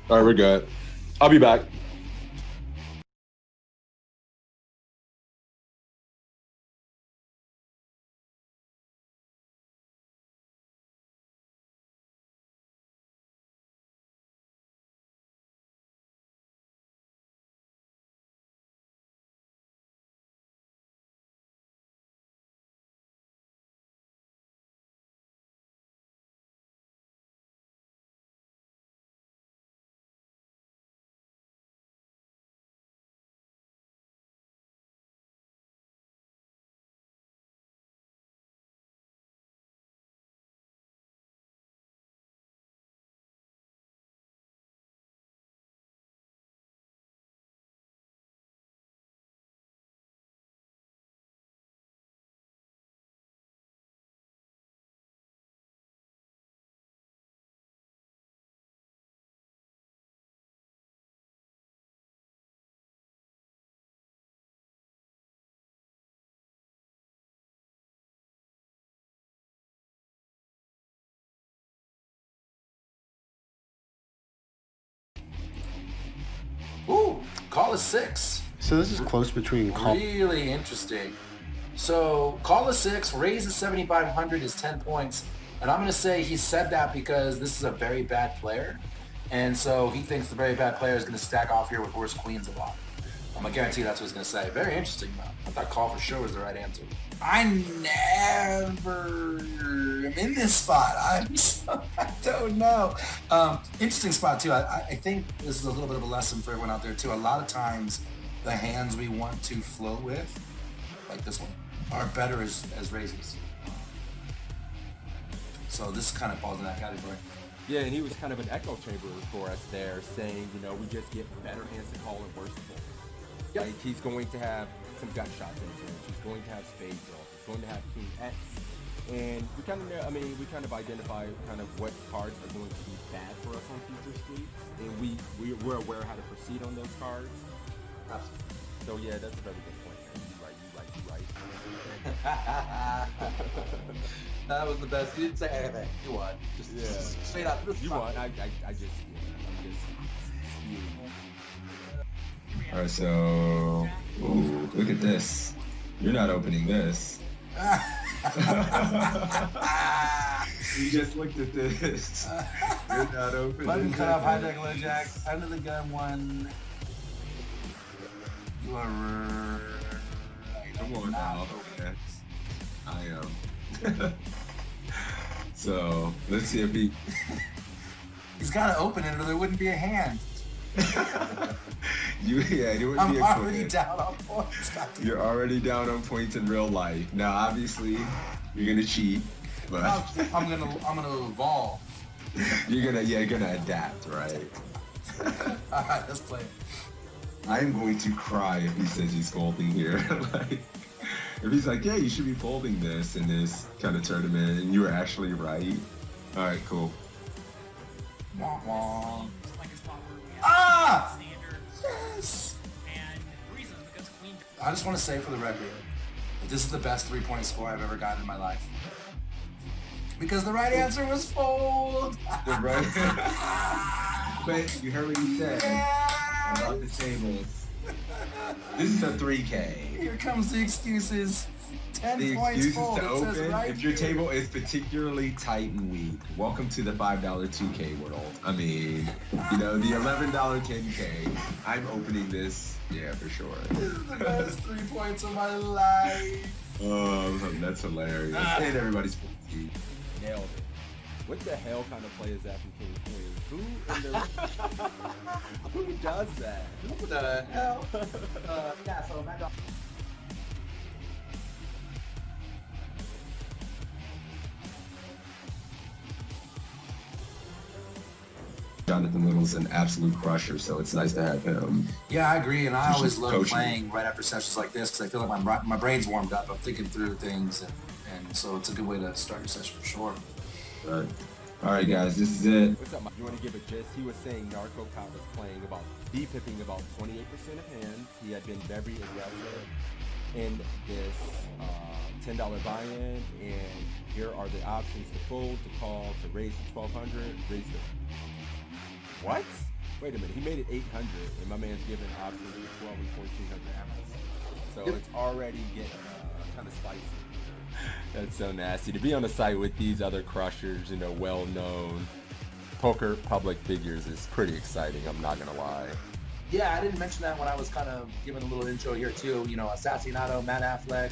All right, we're good. I'll be back. Ooh, call is 6. So this is close between call. Really interesting. So call is 6, raise is 7,500 is 10 points. And I'm going to say he said that because this is a very bad player. And so he thinks the very bad player is going to stack off here with worse queens a lot. I'm going to guarantee that's what he's going to say. Very interesting, though. I thought call for sure was the right answer. I never am in this spot. I don't know. Interesting spot, too. I think this is a little bit of a lesson for everyone out there, too. A lot of times, the hands we want to float with, like this one, are better as raises. So this kind of falls in that category. Yeah, and he was kind of an echo chamber for us there, saying, you know, we just get better hands to call and worse to fold. Yep. Like, he's going to have some gut shots in his range. He's going to have spade draw. He's going to have king X. And we kind of, we kind of identify kind of what cards are going to be bad for us on future streets. And we're aware how to proceed on those cards. Absolutely. So yeah, that's a very good point. You right. That was the best. You didn't say anything. You won. Just straight up. You won. I'm just All right, so look at this. You're not opening this. You just looked at this. You're not opening. Button cut off, hijack, low jack, under the gun one. You are right. Come on now. Okay. I am. So let's see if he. He's got to open it, or there wouldn't be a hand. It wouldn't I'm be a already coin. down on points. You're already down on points in real life. Now, obviously, you're gonna cheat, but I'm gonna evolve. you're gonna adapt, right? All right, let's play. I'm going to cry if he says he's folding here. Like, if he's like, yeah, you should be folding this in this kind of tournament, and you were actually right. All right, cool. Wah, wah. Like a spot where we have Ah! standard. Yes. And the reason is because queen. I just want to say for the record, that this is the best 3-point score I've ever gotten in my life. Because the right answer was fold. Right? But you heard what he said about the tables. This is a 3K. Here comes the excuses. 10 The points excuses fold. to It says open, right if your here. table is particularly tight and weak, welcome to the $5 2K world. I mean, the $11 10K. I'm opening this, yeah, for sure. This is the best 3 points of my life. Oh, that's hilarious. And everybody's funky. nailed it. What the hell kind of play is that from King Queen? Who does that? What the hell? Yeah, so Mad Dog. Jonathan Little's an absolute crusher, so it's nice to have him. Yeah, I agree, and I Just always love coaching. playing right after sessions like this because I feel like my brain's warmed up. I'm thinking through things, and so it's a good way to start your session for sure. But, all right, guys, this is it. What's up, Mike? You want to give a gist? He was saying Narco Cop was playing about D-pipping about 28% of hands. He had been very aggressive in this $10 buy-in, and here are the options to fold, to call, to raise to 1,200, raise to... What? Wait a minute, he made it 800, and my man's giving options for 12 and 1400 apples. So it's already getting kind of spicy. That's so nasty. To be on the site with these other crushers, well-known poker public figures is pretty exciting, I'm not going to lie. Yeah, I didn't mention that when I was kind of giving a little intro here too. Assassinato, Matt Affleck,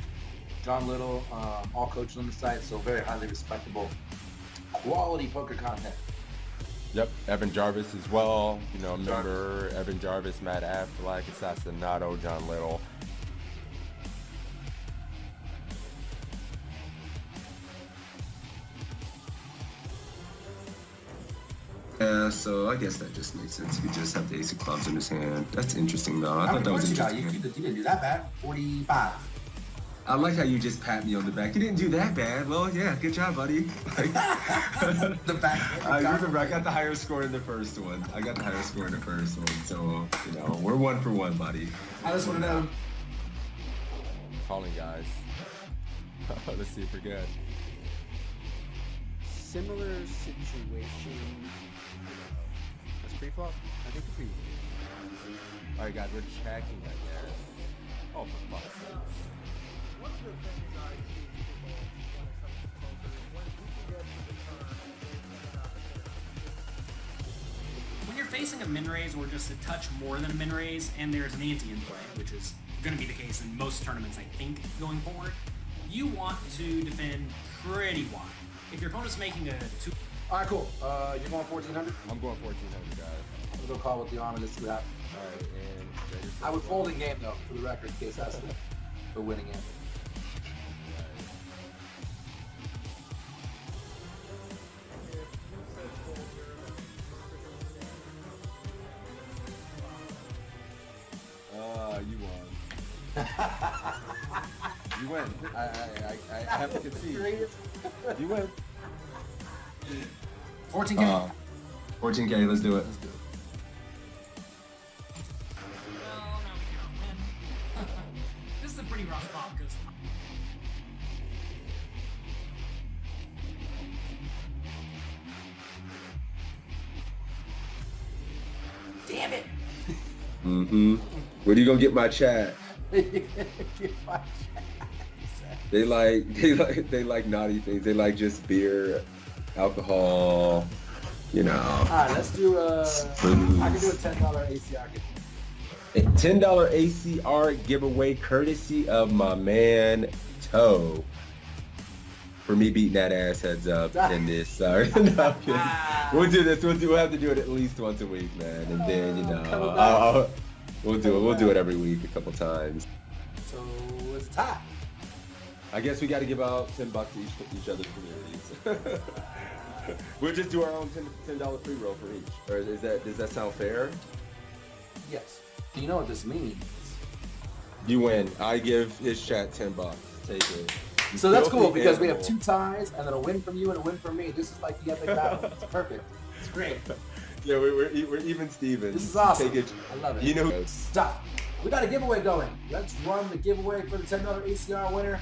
John Little, all coaches on the site, so very highly respectable, quality poker content. Yep, Evan Jarvis as well. Remember Evan Jarvis, Matt Affleck, Assassinato, John Little. Yeah, so I guess that just makes sense. He just have the ace of clubs in his hand. That's interesting, though. I How thought that many was points you got? interesting. You didn't do that bad. 45. I like how you just pat me on the back. You didn't do that bad. Well, yeah, good job, buddy. The back. I remember I got the higher score in the first one. So, we're 1 for 1, buddy. I just want to know. Calling guys. Let's see if we're good. Similar situation. That's pre-flop? I think pre. Alright guys, we're checking, I guess. Oh, for fuck's sake. One of the things I see people when it comes to poker is when you can get to the turn, there's an opportunity. When you're facing a min raise or just a touch more than a min raise, and there's an ante in play, which is going to be the case in most tournaments, I think, going forward, you want to defend pretty wide. If your opponent's making a 2. All right, cool. You're going 1400. I'm going 1400, guys. I'm gonna go call with the honor. Let's do that. Alright, and ready for I would the fold in game though, for the record, in case that's the winning end. If you said fold here, You won. You win. I have to concede. You win. 14K. 14K, let's do it. Well, no, we can't win. This is a pretty rough spot because damn it. Mm-hmm. Where do you gonna get my chat? They like naughty things. They like just beer, alcohol, All right, let's do I can do a $10 ACR giveaway. A $10 ACR giveaway courtesy of my man Toe. For me beating that ass heads up in this. Sorry. No, I'm kidding. We'll do this. We'll have to do it at least once a week, man. And then we'll do it every week a couple times. So it's a tie. I guess we got to give out $10 to each other's communities. We'll just do our own $10 free roll for each. Or does that sound fair? Yes. Do you know what this means? You win. I give his chat $10. Take it. You So that's filthy cool because we have animal. 2 ties and then a win from you and a win from me. This is like the epic battle. It's perfect. It's great. Yeah, we're even Stevens. This is awesome. Take it. I love it. You know. Stop. We got a giveaway going. Let's run the giveaway for the $10 ACR winner.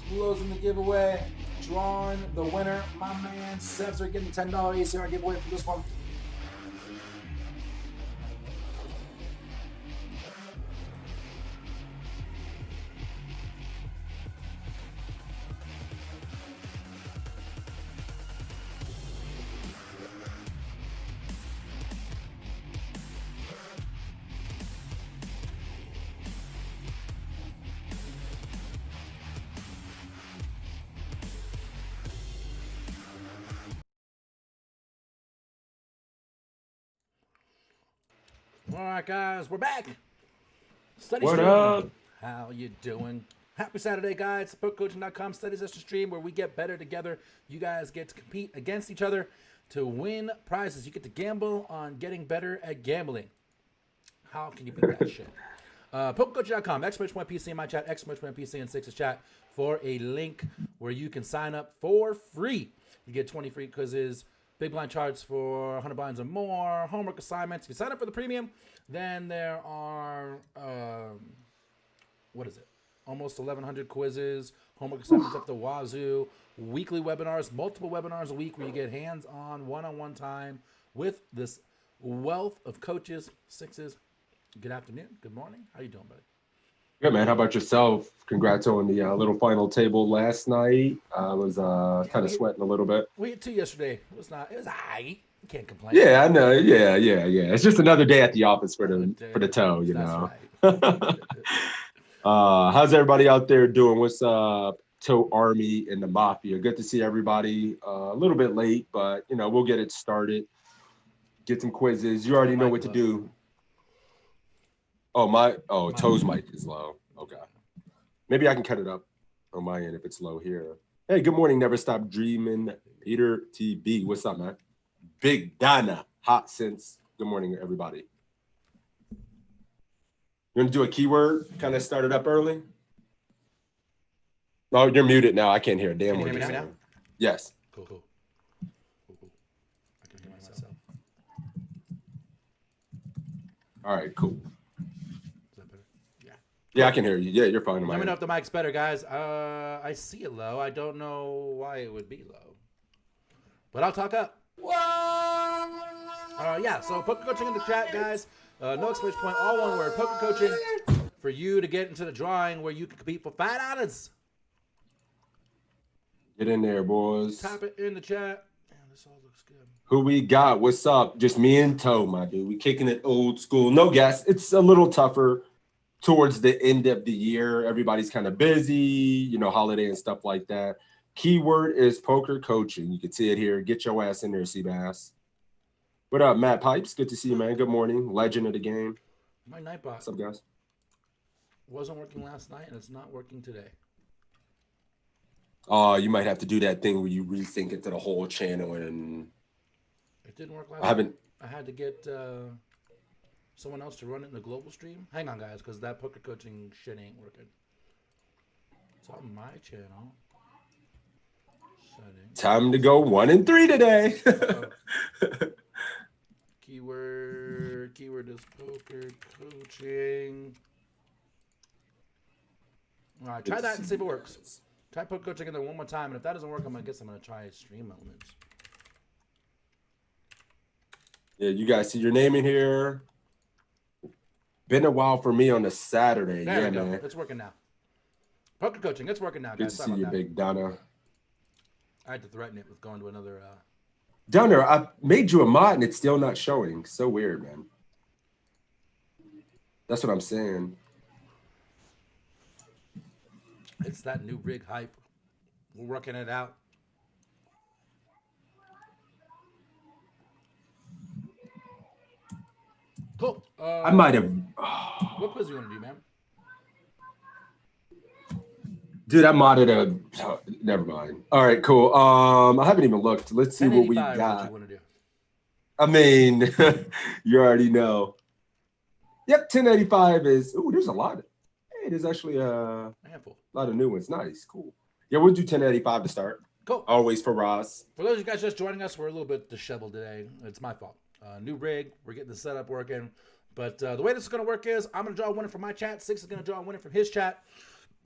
Closing the giveaway. Drawing the winner. My man Sebs are getting the $10 ACR giveaway for this one. All right, guys, we're back. Study What stream. up? How you doing? Happy Saturday, guys. PokerCoaching.com study session stream where we get better together. You guys get to compete against each other to win prizes. You get to gamble on getting better at gambling. How can you beat that shit? PokerCoaching.com, XMerch1PC in my chat, XMerch1PC in Six's chat for a link where you can sign up for free. You get 20 free quizzes, big blind charts for 100 blinds or more, homework assignments. If you sign up for the premium, then there are, almost 1,100 quizzes, homework assignments up the wazoo, weekly webinars, multiple webinars a week where you get hands-on, one-on-one time with this wealth of coaches, sixes. Good afternoon. Good morning. How you doing, buddy? Good, man. How about yourself? Congrats on the little final table last night. I was kind of sweating a little bit. We hit 2 yesterday. It was all right. Can't complain. Yeah, I know. Yeah. It's just another day at the office for the toe, you know. Right. How's everybody out there doing? What's up, Toe Army and the Mafia? Good to see everybody. A little bit late, but you know we'll get it started. Get some quizzes. You already know what to do. Toe's mic is low. Okay. Maybe I can cut it up on my end if it's low here. Hey, good morning. Never Stop Dreaming. Peter TB. What's up, man? Big Donna. Hot since. Good morning, everybody. You want to do a keyword? Kind of start it up early? Oh, you're muted now. I can't hear a damn word. Can you hear me now? Yes. Cool. I can hear myself. All right, cool. Is that better? Yeah. Yeah, I can hear you. Yeah, you're fine. Let me know if the mic's better, guys. I see it low. I don't know why it would be low. But I'll talk up. So poker coaching in the chat, guys. No exclamation point, all one word. Poker coaching for you to get into the drawing where you can compete for $5. Get in there, boys. Type it in the chat. Man, this all looks good. Who we got? What's up? Just me and Toe, my dude. We kicking it old school. No guests. It's a little tougher towards the end of the year. Everybody's kind of busy, you know, holiday and stuff like that. Keyword is poker coaching. You can see it here. Get your ass in there, Seabass. What up, Matt Pipes? Good to see you, man. Good morning. Legend of the game. My Nightbot What's up, guys? wasn't working last night, and it's not working today. You might have to do that thing where you resync it to the whole channel and It didn't work last night. I had to get someone else to run it in the global stream. Hang on, guys, because that poker coaching shit ain't working. It's on my channel. Settings. Time to go 1 and 3 today. Keyword is poker coaching. All right, try that and see if it works. Try poker coaching in there one more time, and if that doesn't work, I'm gonna try stream elements. Yeah, you guys see your name in here. Been a while for me on a Saturday. There yeah, we go. man. It's working now. Poker coaching, it's working now, Good guys. to Sorry see about you, that. Big Donna. I had to threaten it with going to another. Donna, I made you a mod and it's still not showing. So weird, man. That's what I'm saying. It's that new rig hype. We're working it out. Cool. I might have. What quiz do you want to do, man? Dude, I modded a. Oh, never mind. All right, cool. I haven't even looked. Let's see what we 1085 is got. What you want to do? I mean, you already know. Yep, 1085 is. Ooh, there's a lot. Hey, there's actually a handful. lot of new ones. Nice, cool. Yeah, we'll do 1085 to start. Cool. Always for Ross. For those of you guys just joining us, we're a little bit disheveled today. It's my fault. New rig. We're getting the setup working. But the way this is going to work is I'm going to draw a winner from my chat. Six is going to draw a winner from his chat.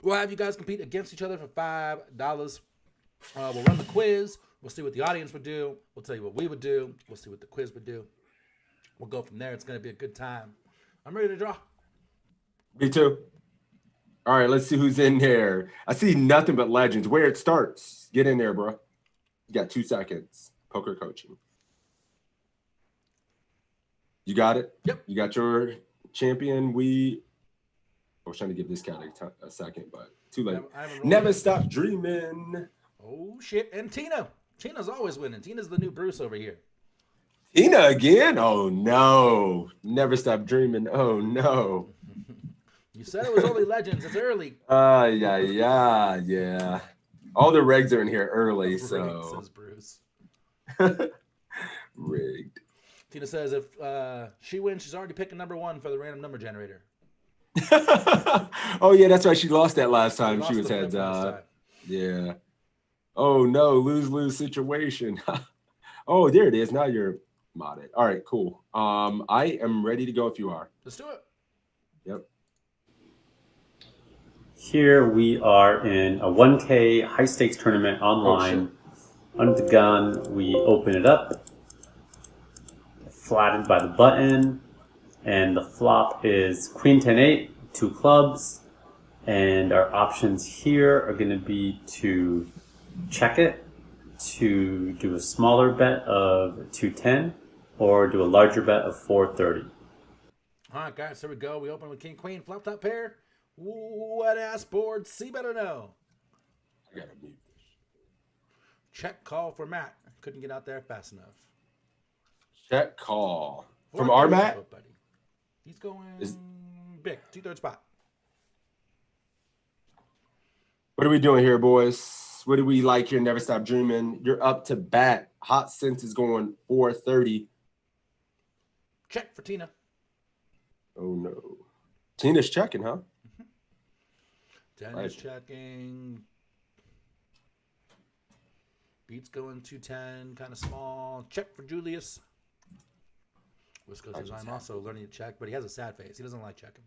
We'll have you guys compete against each other for $5. We'll run the quiz. We'll see what the audience would do. We'll tell you what we would do. We'll see what the quiz would do. We'll go from there. It's going to be a good time. I'm ready to draw. Me too. All right, let's see who's in there. I see nothing but legends. Where it starts. Get in there, bro. You got 2 seconds. Poker coaching. You got it? Yep. You got your champion. I was trying to give this guy a second, but too late. Never stop dreaming. Oh, shit. And Tina. Tina's always winning. Tina's the new Bruce over here. Tina again? Oh, no. Never stop dreaming. Oh, no. You said it was only legends. It's early. Yeah. All the regs are in here early, so. Says Bruce. Rigged. Tina says if she wins, she's already picking number 1 for the random number generator. Oh, yeah, that's right. She lost that last time. She was heads up. Yeah. Oh, no. Lose situation. Oh, there it is. Now you're modded. All right, cool. I am ready to go if you are. Let's do it. Yep. Here we are in a 1K high stakes tournament online. Under the gun, we open it up. flattened by the button. And the flop is Queen 10-8, 2 clubs. And our options here are going to be to check it, to do a smaller bet of 210, or do a larger bet of 430. All right, guys, here we go. We open with King Queen, flop top pair. Wet ass board. See better know. I gotta mute this. Check call for Matt. Couldn't get out there fast enough. Check call. From 430 our Matt? tempo, buddy. He's going big. 2/3 spot. What are we doing here, boys? What do we like here? Never Stop Dreaming. You're up to bat. Hot Sense is going 430. Check for Tina. Oh, no. Tina's checking, huh? Dennis checking. Beats going 210, kind of small. Check for Julius. Wisco says, I'm also learning to check, but he has a sad face. He doesn't like checking.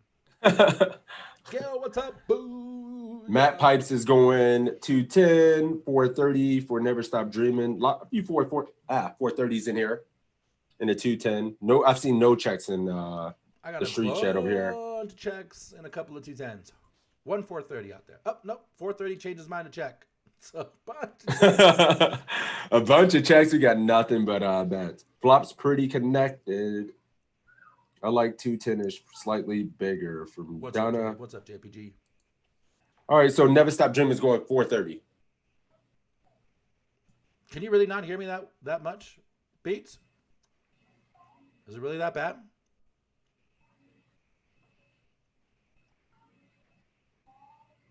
Gail, what's up? Boo! Matt Pipes is going 210, 430 for Never Stop Dreaming. A few 430s in here. In a 210. No, I've seen no checks in the street chat over here. Bunch of checks and a couple of 210s. One 430 out there. Oh, nope. 430 changed his mind to check. So a bunch of checks. We got nothing but bets. Flop's pretty connected. I like 210-ish, slightly bigger from Donna. What's up, JPG? All right, so Never Stop Dreaming is going 430. Can you really not hear me that much, Beats? Is it really that bad?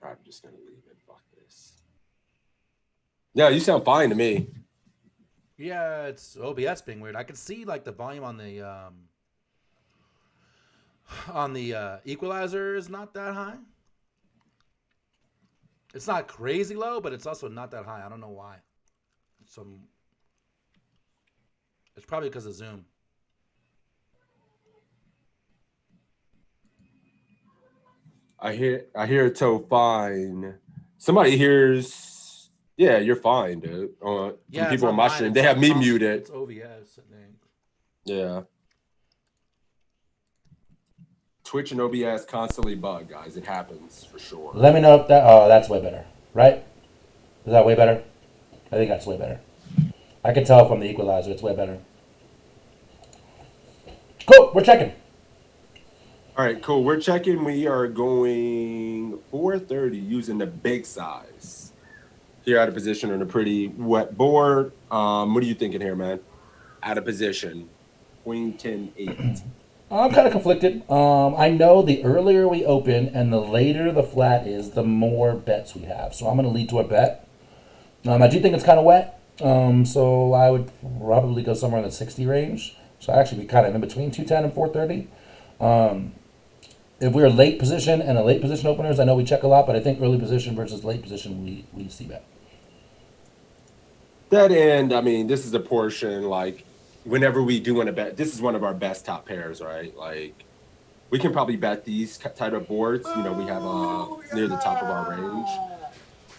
I'm just gonna leave it. Fuck this. Yeah, you sound fine to me. Yeah, it's OBS being weird. I can see like the volume on the equalizer is not that high. It's not crazy low, but it's also not that high. I don't know why. It's probably because of Zoom. I hear Toe fine. Somebody hears, yeah, you're fine, dude. Yeah, people on my stream, they have me muted. It's OBS, I think. Yeah. Twitch and OBS constantly bug, guys. It happens for sure. Let me know if that's way better, right? Is that way better? I think that's way better. I can tell from the equalizer, it's way better. Cool, we're checking. All right, cool. We're checking. We are going 430 using the big size. Here out of position on a pretty wet board. What are you thinking here, man? Out of position. Queen 10-8. I'm kind of conflicted. I know the earlier we open and the later the flat is, the more bets we have. So I'm going to lead to a bet. I do think it's kind of wet. So I would probably go somewhere in the 60 range. So actually be kind of in between 210 and 430. If we're late position and a late position openers, I know we check a lot, but I think early position versus late position, we see bet. That end, I mean, this is a portion, like, whenever we do want to bet, this is one of our best top pairs, right? Like, we can probably bet these type of boards. You know, we have near the top of our range.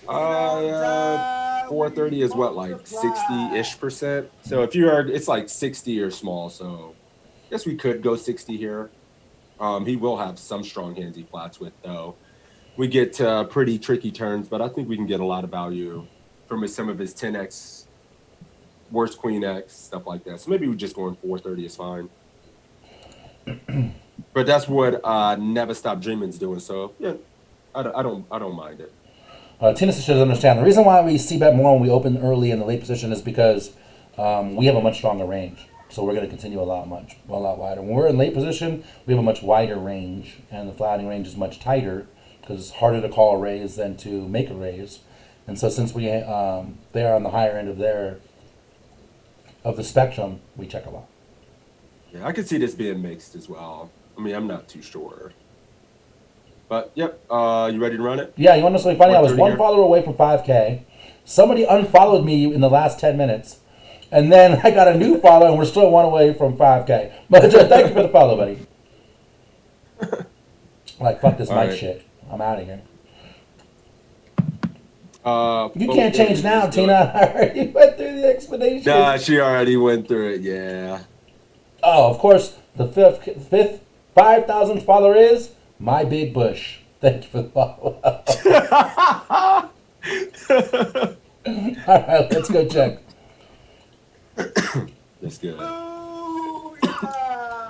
430 is what, like 60-ish%. So if it's like 60 or small. So I guess we could go 60 here. He will have some strong hands he flats with, though. We get pretty tricky turns, but I think we can get a lot of value from some of his 10x, worst queen x, stuff like that. So maybe we're just going 430 is fine. But that's what Never Stop Dreaming's doing. So yeah, I don't mind it. Tennis should understand the reason why we see bet more when we open early in the late position is because we have a much stronger range. So we're going to continue a lot wider. When we're in late position, we have a much wider range, and the flattening range is much tighter because it's harder to call a raise than to make a raise. And so since they are on the higher end of the spectrum, we check a lot. Yeah, I could see this being mixed as well. I mean, I'm not too sure. But, yep, you ready to run it? Yeah, you want to know something funny? I was one follower away from 5K. Somebody unfollowed me in the last 10 minutes. And then I got a new follow, and we're still one away from 5K. But thank you for the follow, buddy. Like, fuck this mic shit. I'm out of here. You can't change now, Tina. I already went through the explanation. Nah, she already went through it, yeah. Oh, of course, the fifth 5,000th follower is My Big Bush. Thank you for the follow. All right, let's go check. That's good.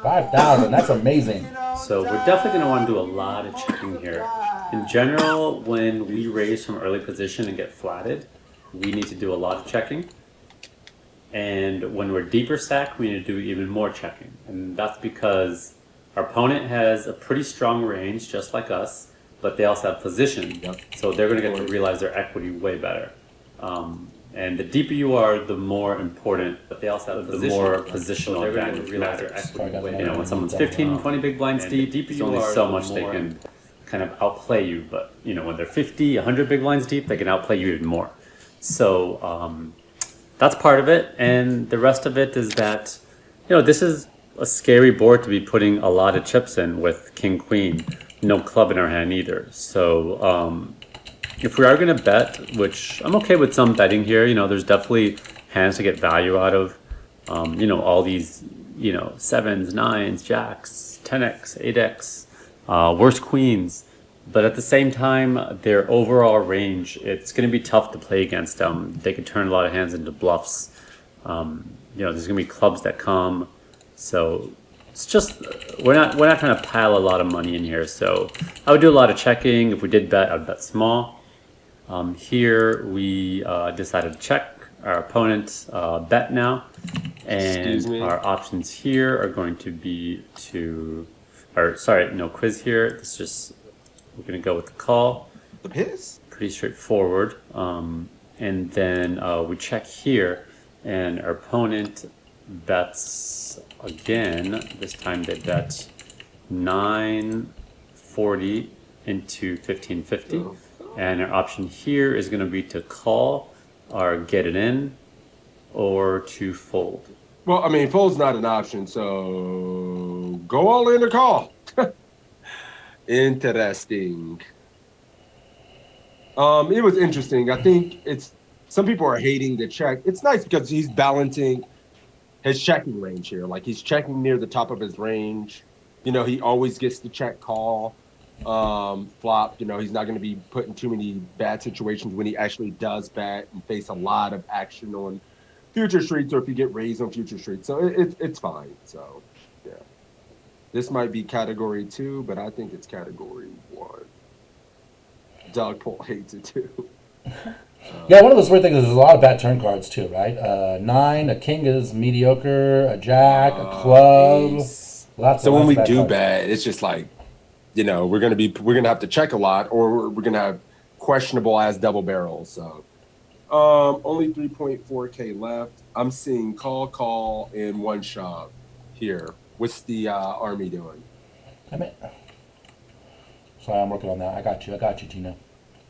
5,000. That's amazing. So we're definitely going to want to do a lot of checking here. In general, when we raise from early position and get flatted, we need to do a lot of checking. And when we're deeper stack, we need to do even more checking. And that's because our opponent has a pretty strong range, just like us, but they also have position. Yep. So they're going to get to realize their equity way better. And the deeper you are, the more important, but they also have the more positional advantage. Realize their equity way better. When someone's 15, 20 big blinds deep, there's only so much they can kind of outplay you. But when they're 50, 100 big blinds deep, they can outplay you even more. So that's part of it. And the rest of it is that, this is a scary board to be putting a lot of chips in with king, queen, no club in our hand either. So if we are going to bet, which I'm okay with some betting here, there's definitely hands to get value out of, all these, 7s, 9s, jacks, 10x, 8x, worse queens. But at the same time, their overall range, it's going to be tough to play against them. They can turn a lot of hands into bluffs. There's going to be clubs that come. So it's just, we're not trying to pile a lot of money in here. So I would do a lot of checking. If we did bet, I would bet small. Here we decided to check. Our opponent bet now. And our options here are going to be quiz here. It's just, we're going to go with the call. The piss? Pretty straightforward. And then we check here, and our opponent bets again. This time they bet 940 into 1550. And our option here is going to be to call or get it in or to fold. Well, fold's not an option, so go all in or call. Interesting. It was interesting. I think some people are hating the check. It's nice because he's balancing his checking range here. Like, he's checking near the top of his range. He always gets the check call. Flop, he's not going to be put in too many bad situations when he actually does bet and face a lot of action on future streets, or if you get raised on future streets. So it's fine. So, yeah. This might be category 2, but I think it's category 1. Dog Pole hates it too. Yeah, one of those weird things is there's a lot of bad turn cards too, right? 9, a king is mediocre, a jack, a club. Lots so of when we bad do cards. bet, it's just like, we're gonna have to check a lot, or we're gonna have questionable as double barrels. So only 3.4K left. I'm seeing call, and one shove here. What's the army doing? Sorry, I'm working on that. I got you, Tina.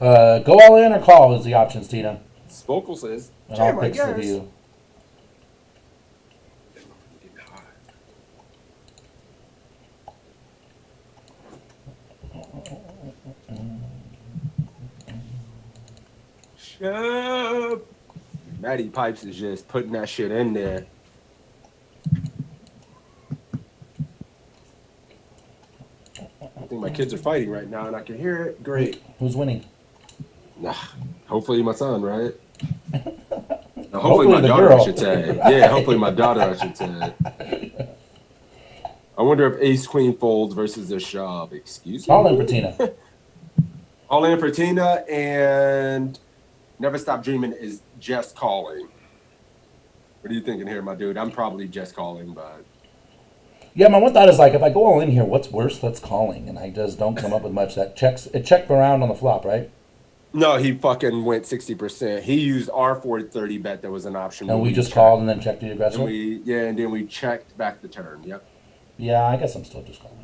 Go all in or call is the options, Tina. Spokal says, And jam, I'll I fix the guess. view. Shove. Matty Pipes is just putting that shit in there. I think my kids are fighting right now, and I can hear it. Great. Who's winning? Nah, hopefully my son, right? No, hopefully my the daughter, girl. I should say. Yeah, hopefully my daughter, I should say. I wonder if Ace Queen folds versus the shove. Excuse me. All in for Tina. All in for Tina, and Never Stop Dreaming is just calling. What are you thinking here, my dude? I'm probably just calling, but Yeah, my one thought is like, if I go all in here, what's worse? That's calling, and I just don't come up with much. It checked around on the flop, right? no, he fucking went 60%. He used our 430 bet that was an option. And when we just checked. called and then checked the aggressive. And then we checked back the turn. Yep. Yeah, I guess I'm still just calling.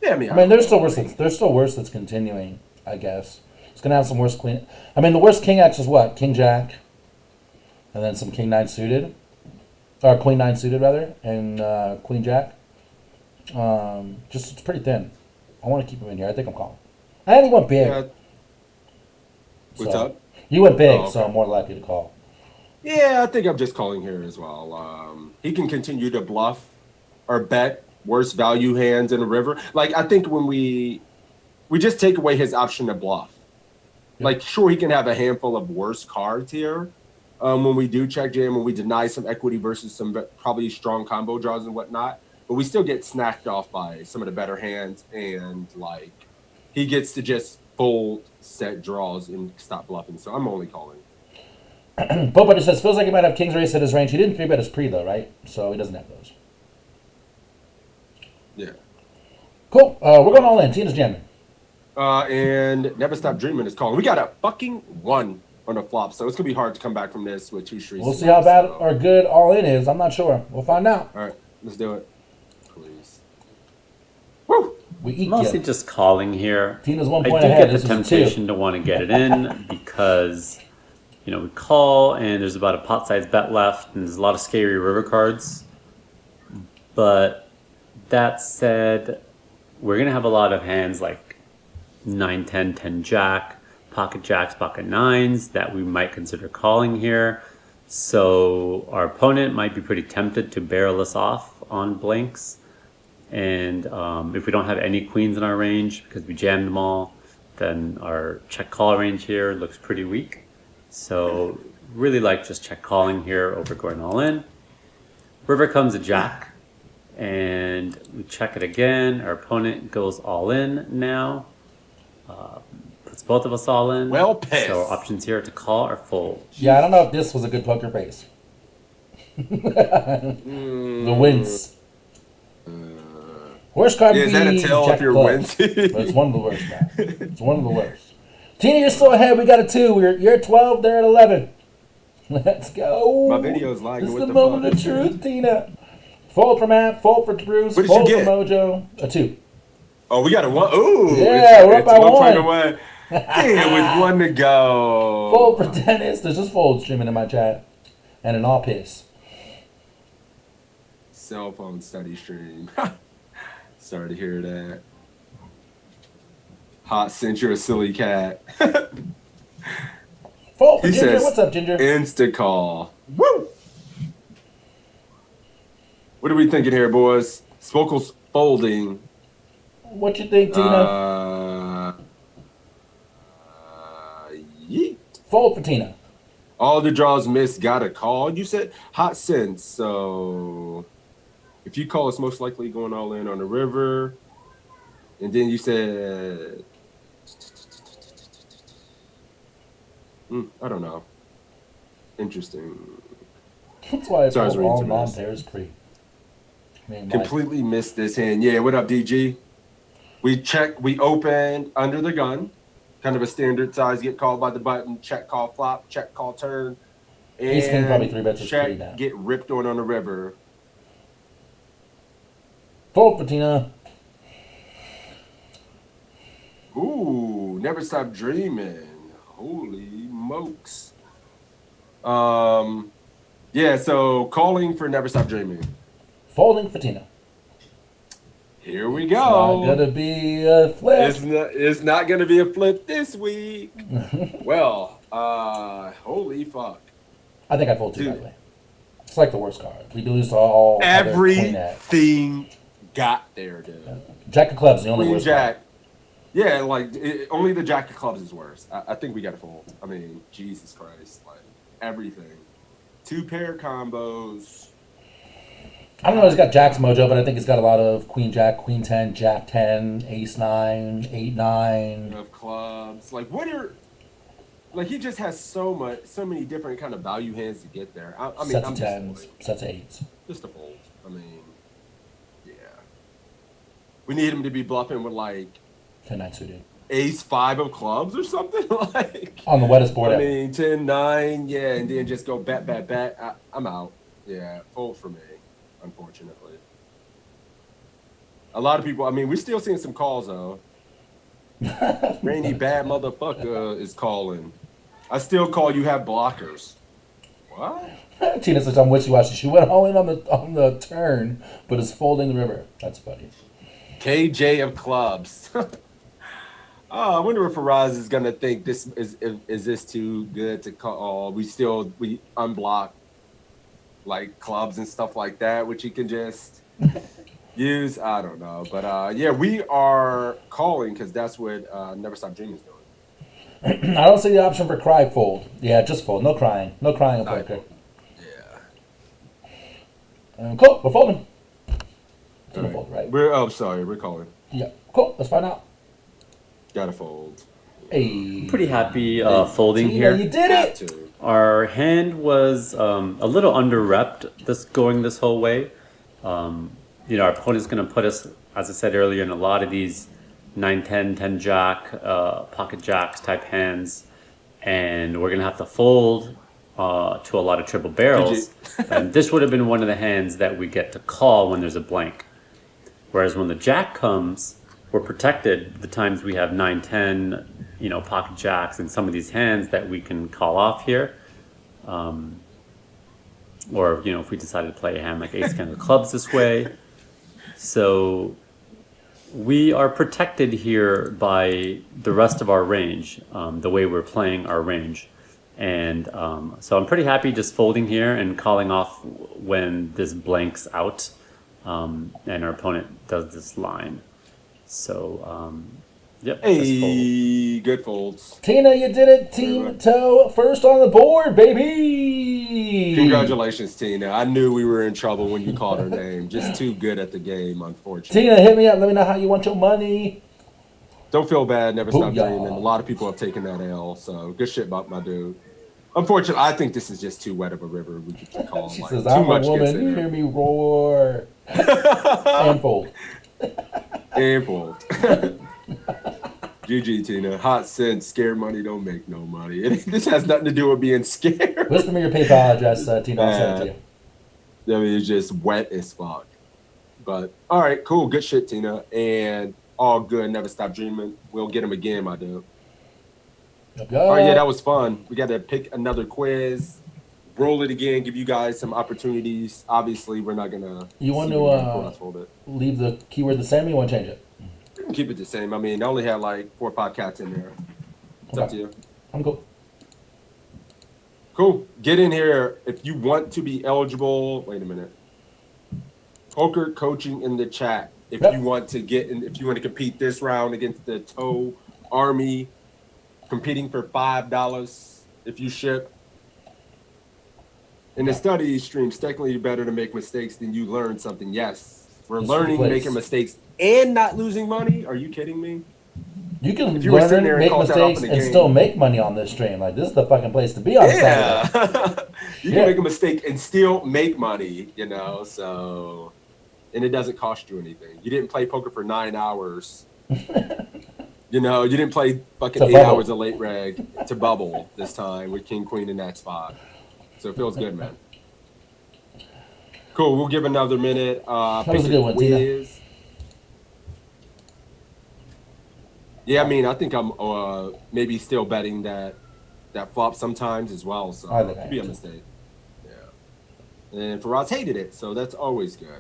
Yeah, I mean, there's still worse. There's still worse that's continuing. I guess it's gonna have some worse queen. I mean, the worst king X is what? King Jack, and then some King 9 suited, or Queen 9 suited rather, and Queen Jack. Just it's pretty thin. I want to keep him in here. I think I'm calling. And he went big. Yeah. What's So, up? You went big, Oh, okay. so I'm more likely to call. Yeah, I think I'm just calling here as well. He can continue to bluff or bet worse value hands in the river. Like, I think when we just take away his option to bluff. Like, sure, he can have a handful of worse cards here when we do check jam, when we deny some equity versus some probably strong combo draws and whatnot. But we still get snacked off by some of the better hands, and like he gets to just fold set draws and stop bluffing. So I'm only calling. Boba just says, feels like he might have King's Race at his range. He didn't 3-bet his pre, though, right? So he doesn't have those. Yeah. Cool. We're going all in. Tina's jamming. And Never Stop Dreaming is calling. We got a fucking 1 on the flop, so it's going to be hard to come back from this with 2 streets. We'll see how bad or good all in is. I'm not sure. We'll find out. All right, let's do it. Please. Woo! We eat Mostly you. just calling here. Tina's 1 I point do ahead. get This the is 2. temptation to want to get it in because, you know, we call and there's about a pot size bet left and there's a lot of scary river cards. But that said, we're going to have a lot of hands like 9, 10, 10 jack, pocket jacks, pocket nines that we might consider calling here. So our opponent might be pretty tempted to barrel us off on blanks. And if we don't have any queens in our range because we jammed them all, then our check call range here looks pretty weak. So really like just check calling here over going all in. River comes a jack and we check it again. Our opponent goes all in now. Puts both of us all in. Well pissed. So our options here are to call or fold. Yeah, I don't know if this was a good poker face. The wins. Worst card Yeah, would is that a be tell Jack if you're clubs. wins? But it's one of the worst, man. It's one of the worst. Tina, you're still ahead. We got a 2. You're at 12. They're at 11. Let's go. My video's lagging. This is What the the moment fuck? of truth, Tina. Fold for Matt. Fold for Bruce. What did you Fold for get? Mojo. A 2. Oh, we got a 1. Ooh. Yeah, we're up by 1 1. point away. Damn, with 1 to go. Fold for Dennis. There's just fold streaming in my chat. And an all piss. Cell phone study stream. Sorry to hear that. Hot cinch, you're a silly cat. Fold for He Ginger. says What's up, Ginger? Insta call. Woo! What are we thinking here, boys? Spokel's folding. What you think, Tina? Yeet. Fold for Tina. All the draws missed, got a call. You said hot sense, so if you call, it's most likely going all in on the river. And then you said, I don't know. Interesting. That's why it's Sorry, I was called reading all too much. non-pairs pre. I mean, Completely missed this hand. Yeah, what up, DG? We opened under the gun. Kind of a standard size, get called by the button, check, call, flop, check, call, turn. And Ace king probably 3-bets his check, pre now. get ripped on the river. Fold for Tina. Ooh, never stop dreaming. Holy mokes. Yeah, so calling for never stop dreaming. Folding for Tina. Here we It's go. not gonna be a flip. It's not gonna be a flip this week. Well, holy fuck. I think I fold 2, by Dude. the way. It's like the worst card. We lose to all other queen X. Everything got there, dude. Jack of clubs, the only Queen worst Jack. Yeah, like only the Jack of clubs is worse. I think we got to fold. I mean, Jesus Christ, like everything. 2 pair combos. I don't know. He's got Jack's mojo, but I think he's got a lot of Queen Jack, Queen 10, Jack 10, Ace 9, 8 9. Of clubs. Like what are? Like he just has so many different kind of value hands to get there. I mean, Sets I'm of just 10s, folding. sets of 8s. Just a fold. I mean, yeah. We need him to be bluffing with like 10 9 suited. Ace 5 of clubs or something like. On the wettest board I ever. mean, 10 9, yeah, and then just go bet. I'm out. Yeah, fold for me, unfortunately. A lot of people. I mean, we're still seeing some calls though. Rainy bad motherfucker is calling. I still call you have blockers. What? Tina says I'm wishy-washy. She went all in on the turn, but is folding the river. That's funny. KJ of clubs. Oh, I wonder if Faraz is gonna think this is this too good to call. We unblock like clubs and stuff like that, which he can just use. I don't know, but yeah, we are calling because that's what Never Stop Dreaming is doing. I don't see the option for cry fold. Yeah, just fold. No crying. No crying in poker. Yeah. Cool. We're folding. All right. Fold, right? We're calling. Yeah. Cool. Let's find out. Gotta fold. Hey. Pretty happy folding Tina, here. you did Have it. to. Our hand was a little under-repped going this whole way. Our opponent's going to put us, as I said earlier, in a lot of these 9-10, 10-jack, pocket jacks type hands. And we're going to have to fold to a lot of triple barrels. And this would have been one of the hands that we get to call when there's a blank. Whereas when the jack comes, we're protected the times we have 9-10, pocket jacks and some of these hands that we can call off here. Or, if we decided to play a hand like ace ten of clubs this way. So we are protected here by the rest of our range, the way we're playing our range. And so I'm pretty happy just folding here and calling off when this blanks out and our opponent does this line. So, yep. Hey, good folds. Tina, you did it. Team Toe first on the board, baby. Congratulations, Tina. I knew we were in trouble when you called her name. Just too good at the game, unfortunately. Tina, hit me up. Let me know how you want your money. Don't feel bad. Never stop Booyah. dreaming. A lot of people have taken that L, so good shit about my dude. Unfortunately, I think this is just too wet of a river. We could call She like, says, too I'm a much woman. gets in You there. hear me roar. And fold. And fold. GG, Tina. Hot sense. Scared money don't make no money. This has nothing to do with being scared. Whisper me your PayPal address, Tina. I'll send it to you. I mean, it's just wet as fuck. But, all right, cool. Good shit, Tina. And all good. Never stop dreaming. We'll get him again, my dude. All right, yeah, that was fun. We got to pick another quiz, roll it again, give you guys some opportunities. Obviously, we're not going to... You want to leave the keyword the same or you want to change it? We can keep it the same. I mean, I only had like 4 or 5 cats in there. It's up to you. I'm cool. Cool. Get in here. If you want to be eligible... Wait a minute. Poker coaching in the chat. If you want to get in, if you want to compete this round against the Toe Army, competing for $5 if you ship. In the study streams, technically better to make mistakes than you learn something. Yes. We're learning, making mistakes, and not losing money. Are you kidding me? You can learn, make mistakes, and still make money on this stream. Like, this is the fucking place to be on Saturday. You can make a mistake and still make money, so... And it doesn't cost you anything. You didn't play poker for 9 hours. You didn't play fucking 8 hours of late reg to bubble this time with King, Queen in that spot. So it feels good, man. Cool, we'll give another minute. That was a good one, Tina. Yeah, I mean, I think I'm maybe still betting that flop sometimes as well. So it could be a mistake. Yeah. And Faraz hated it, so that's always good.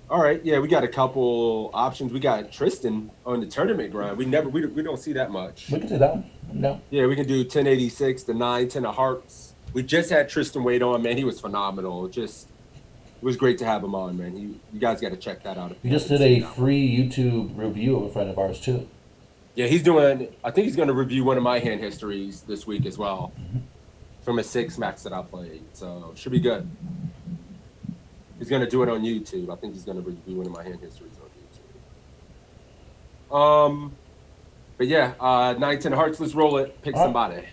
All right, yeah, we got a couple options. We got Tristan on the tournament grind. We don't see that much. We can do that one. No. Yeah, we can do 1086, the 9, 10 of hearts. We just had Tristan wait on, man. He was phenomenal. It was great to have him on, man. You guys got to check that out. We just did a free YouTube review of a friend of ours too. Yeah, I think he's going to review one of my hand histories this week as well, from a 6 max that I played. So should be good. He's going to do it on YouTube. I think he's going to review one of my hand histories on YouTube. But yeah, 9, 10 hearts. Let's roll it. Pick somebody.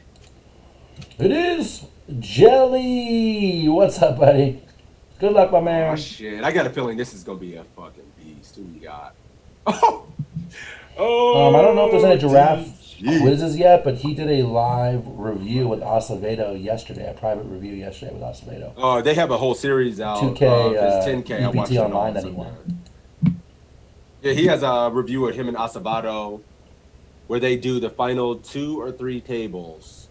It is Jelly. What's up, buddy? Good luck, my man. Oh, shit. I got a feeling this is going to be a fucking beast. Who we got? I don't know if there's any giraffe quizzes yet, but he did a live review with Acevedo yesterday, a private review yesterday with Acevedo. Oh, they have a whole series out. 2K, his 10K. UPT Online that he won. Yeah, he has a review of him and Acevedo where they do the final 2 or 3 tables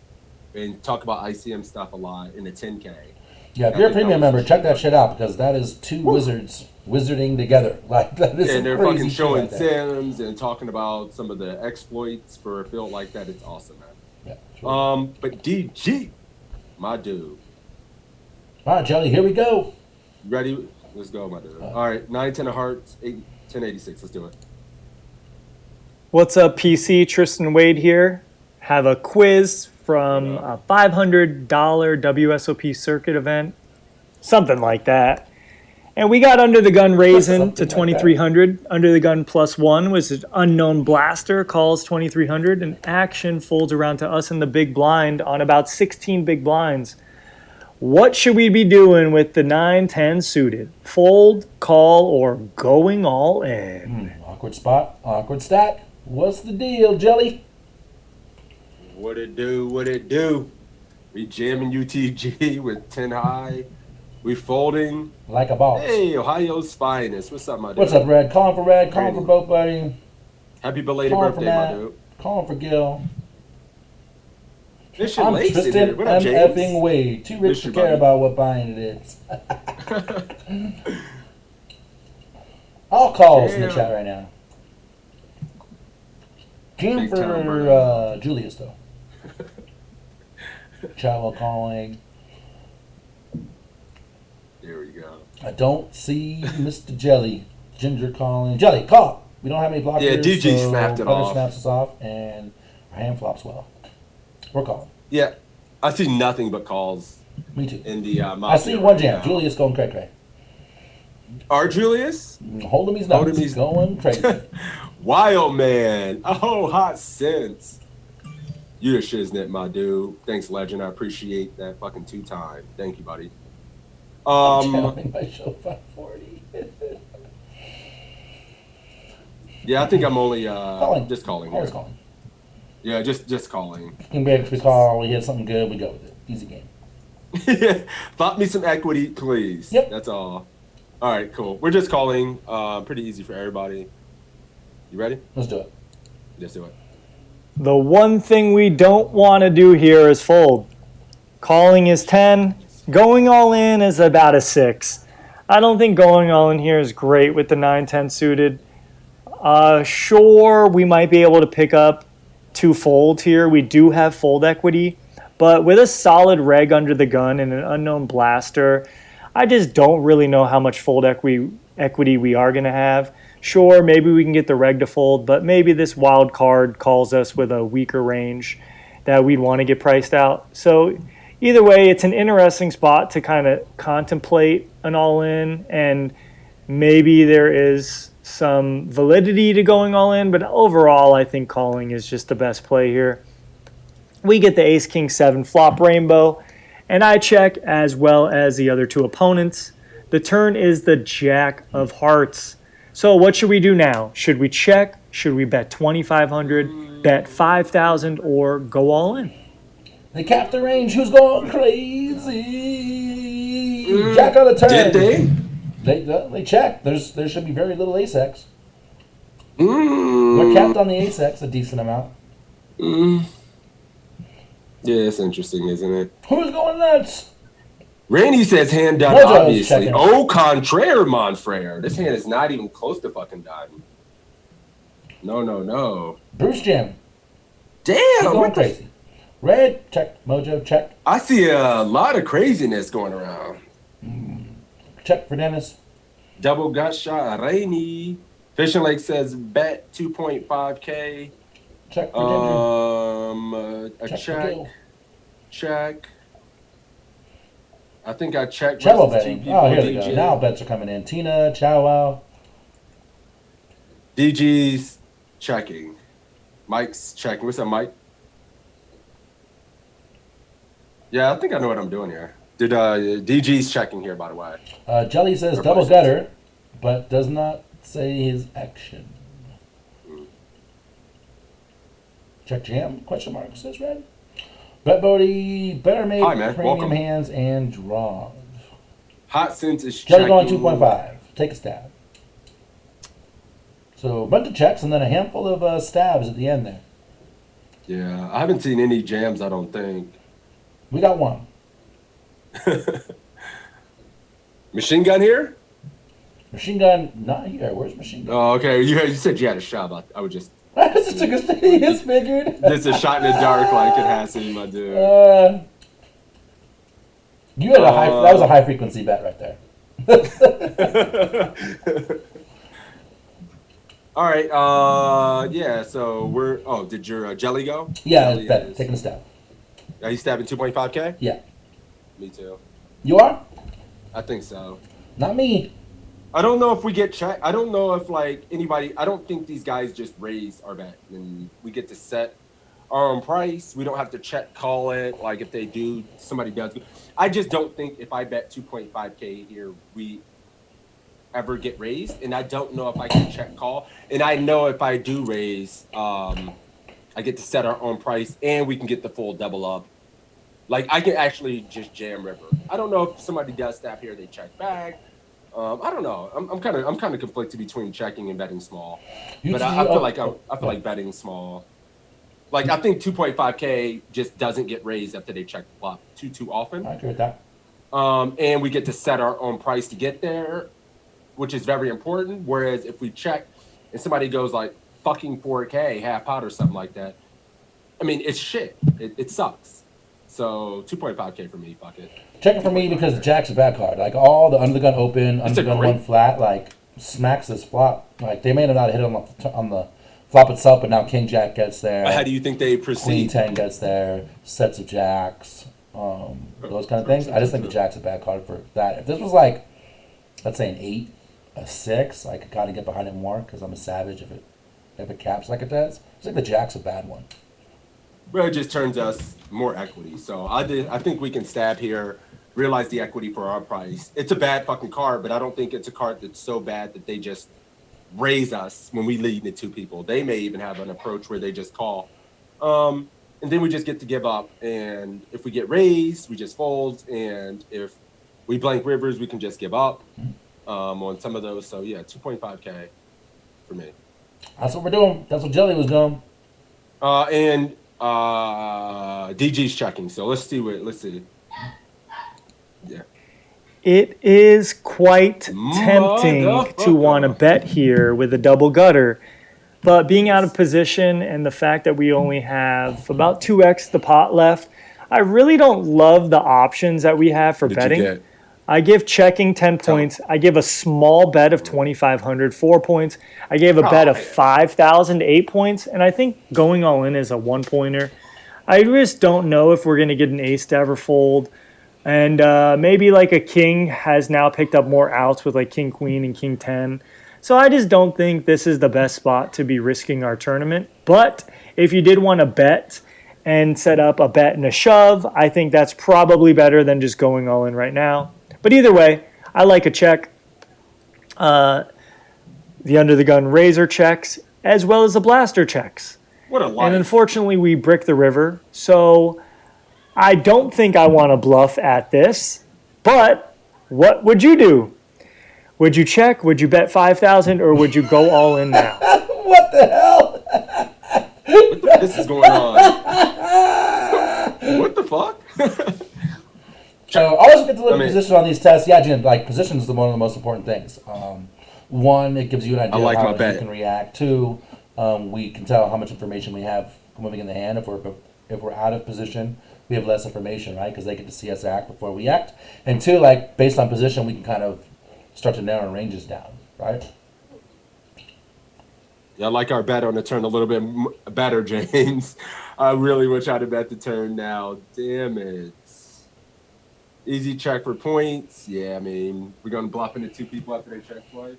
and talk about ICM stuff a lot in the 10K. Yeah, if you're a premium member, check that shit out because that is two wizards wizarding together. Like that is And they're crazy fucking shit showing right there. Sims and talking about some of the exploits for a field like that. It's awesome, man. Yeah, sure. But DG, my dude. All right, Jelly, here we go. Ready? Let's go, my dude. All right, 9, 10 of hearts, 8, 1086. Let's do it. What's up, PC? Tristan Wade here. Have a quiz from a $500 WSOP circuit event, something like that. And we got Under the Gun raising to 2,300. Under the Gun +1 was an unknown blaster, calls 2,300, and action folds around to us in the big blind on about 16 big blinds. What should we be doing with the 9-10 suited? Fold, call, or going all in? Awkward spot, awkward stack. What's the deal, Jelly? What it do? What it do? We jamming UTG with 10 high. We folding. Like a boss. Hey, Ohio's finest. What's up, my dude? What's up, Red? Calling for Red, calling for Boat Buddy, Happy belated calling for birthday, my Matt, dude. calling for Gil. Mission I'm Lace in Tristan here. What up, M. James? effing Wade. Too rich Miss to you, care buddy. about what buying it is. All calls in the Damn. chat right now. Jam Big time, for brother. Julius, though. Chavo calling. There we go. I don't see Mr. Jelly. Ginger calling. Jelly, call. We don't have any blockers. Yeah, DG so snapped it Brother off. snaps us off, and our hand flops well. We're calling. Yeah, I see nothing but calls Me too. in the I see one jam. Julius going cray cray. Our Julius? Hold him, he's Hold nuts. him, He's he's- going crazy. Wild man. Oh, hot sense. You're a shiznit, my dude. Thanks, legend. I appreciate that fucking 2-time. Thank you, buddy. Channeling my show 540. Yeah, I think I'm only Calling. just calling Always here. calling. Yeah, just calling. King Briggs, we call. We hit something good. We go with it. Easy game. Flop me some equity, please. Yep. That's all. All right, cool. We're just calling. Pretty easy for everybody. You ready? Let's do it. Let's do it. The one thing we don't want to do here is fold. Calling is 10. Going all in is about a 6. I don't think going all in here is great with the 9-10 suited. Sure, we might be able to pick up 2 folds here. We do have fold equity. But with a solid reg under the gun and an unknown blaster, I just don't really know how much fold equity we are going to have. Sure, maybe we can get the reg to fold, but maybe this wild card calls us with a weaker range that we'd want to get priced out. So either way, it's an interesting spot to kind of contemplate an all-in, and maybe there is some validity to going all-in, but overall, I think calling is just the best play here. We get the Ace-King-7 flop rainbow, and I check as well as the other 2 opponents. The turn is the Jack of Hearts. So what should we do now? Should we check? Should we bet 2,500, bet 5,000, or go all in? They capped the range. Who's going crazy? Jack on the turn. Did they? They checked. There should be very little ace-x. They're capped on the ace-x a decent amount. Yeah, it's interesting, isn't it? Who's going nuts? Randy says hand done, Mojo's obviously. checking. Au contraire, mon frere. This hand is not even close to fucking done. No. Bruce Jim. Damn. He's going what the- crazy. Red, check. Mojo, check. I see a lot of craziness going around. Check for Dennis. Double gut shot, Rainy. Fishing Lake says bet 2.5K. Check for Ginger. A Check for check. Gil. Check. I think I checked. Cello versus betting. two people, Oh, here we go. DJ. Now bets are coming in. Tina, Chow Wow. DG's checking. Mike's checking. What's up, Mike? Yeah, I think I know what I'm doing here. DG's checking here, by the way. Jelly says Or double vice gutter, but does not say his action. Check jam? Question mark says red. Bet Bodie, better make Hi, man. premium Welcome. hands and draws. Hot Sense is Jelly checking. going 2.5. Take a stab. So a bunch of checks and then a handful of stabs at the end there. Yeah, I haven't seen any jams, I don't think. We got one. Machine gun here? Machine gun, not here. Where's machine gun? Oh, okay. You said you had a shot. I would just. I just took a serious figured. Just a shot in the dark like it has to, my dude. You had a high. That was a high frequency bet right there. All right. Yeah. So we're. Oh, did your jelly go? Yeah, Jelly bet, is- taking a stab. Are you stabbing 2.5K? Yeah. Me too. You are? I think so. Not me. I don't know if we get checked. I don't know if like anybody. I don't think these guys just raise our bet and we get to set our own price. We don't have to check call it. Like if they do, somebody does. I just don't think if I bet 2.5K here, we ever get raised. And I don't know if I can check call. And I know if I do raise, I get to set our own price and we can get the full double up. Like I can actually just jam river. I don't know if somebody does stab here, they check back. I don't know. I'm kind of conflicted between checking and betting small, but I feel like betting small. Like I think 2.5K just doesn't get raised after they check the flop too often. I agree with that. And we get to set our own price to get there, which is very important. Whereas if we check and somebody goes like fucking 4K half pot or something like that, I mean it's shit. It sucks. So 2.5K for me, fuck it. Checking for me because Jack's a bad card. Like all the under the gun open, under the gun one flat, like smacks this flop. Like they may have not hit on the flop itself, but now King Jack gets there. How do you think they Queen proceed? 10 gets there. Sets of Jacks, those kind of things. I just think the Jack's a bad card for that. If this was like, let's say an 8, a 6, I could kind of get behind it more because I'm a savage if it caps like it does. I think the Jack's a bad one. Well, it just turns us more equity. So I think we can stab here, realize the equity for our price. It's a bad fucking card, but I don't think it's a card that's so bad that they just raise us when we lead the 2 people. They may even have an approach where they just call. And then we just get to give up. And if we get raised, we just fold. And if we blank rivers, we can just give up on some of those. So yeah, 2.5K for me. That's what we're doing. That's what Jelly was doing. And DG's checking, so let's see. Yeah. It is quite tempting to want to bet here with a double gutter, but being out of position and the fact that we only have about 2x the pot left, I really don't love the options that we have for betting. I give checking 10 points. I give a small bet of 2,500, 4 points. I gave a bet of 5,000, 8 points. And I think going all in is a 1-pointer. I just don't know if we're going to get an ace to ever fold. And maybe like a king has now picked up more outs with like king, queen, and king 10. So I just don't think this is the best spot to be risking our tournament. But if you did want to bet and set up a bet and a shove, I think that's probably better than just going all in right now. But either way, I like a check. The under the gun razor checks as well as the blaster checks. What a lie. And unfortunately, we brick the river. So I don't think I want to bluff at this. But what would you do? Would you check? Would you bet 5,000 or would you go all in now? What the hell? This is going on. What the fuck? So always get to live in position on these tests. Yeah, Jim, like position is one of the most important things. One, it gives you an idea of how you can react. 2, we can tell how much information we have moving in the hand. If we're out of position, we have less information, right? Because they get to see us act before we act. And 2, like based on position, we can kind of start to narrow ranges down, right? Yeah, I like our bet on the turn a little bit better, James. I really wish I'd have bet the turn now. Damn it. Easy check for points. Yeah, I mean, we're going to bluff into 2 people after they check twice.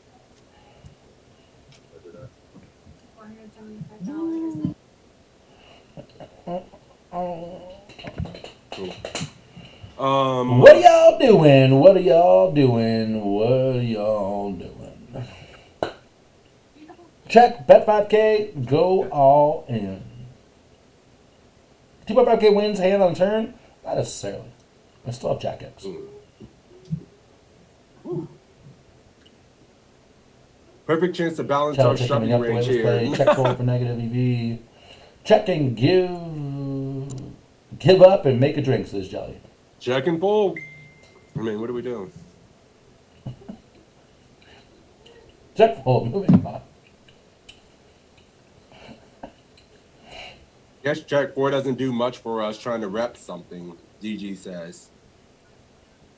Cool. What are y'all doing? What are y'all doing? What are y'all doing? Check, bet 5K, go all in. 2.5K wins hand on turn? Not necessarily. I still have Jack X. Perfect chance to balance our shoving range here. Check forward for negative EV. Check and give up and make a drink, says Jelly. Check and fold. I mean, what are we doing? Check fold. Moving on. Guess check 4 doesn't do much for us trying to rep something, DG says.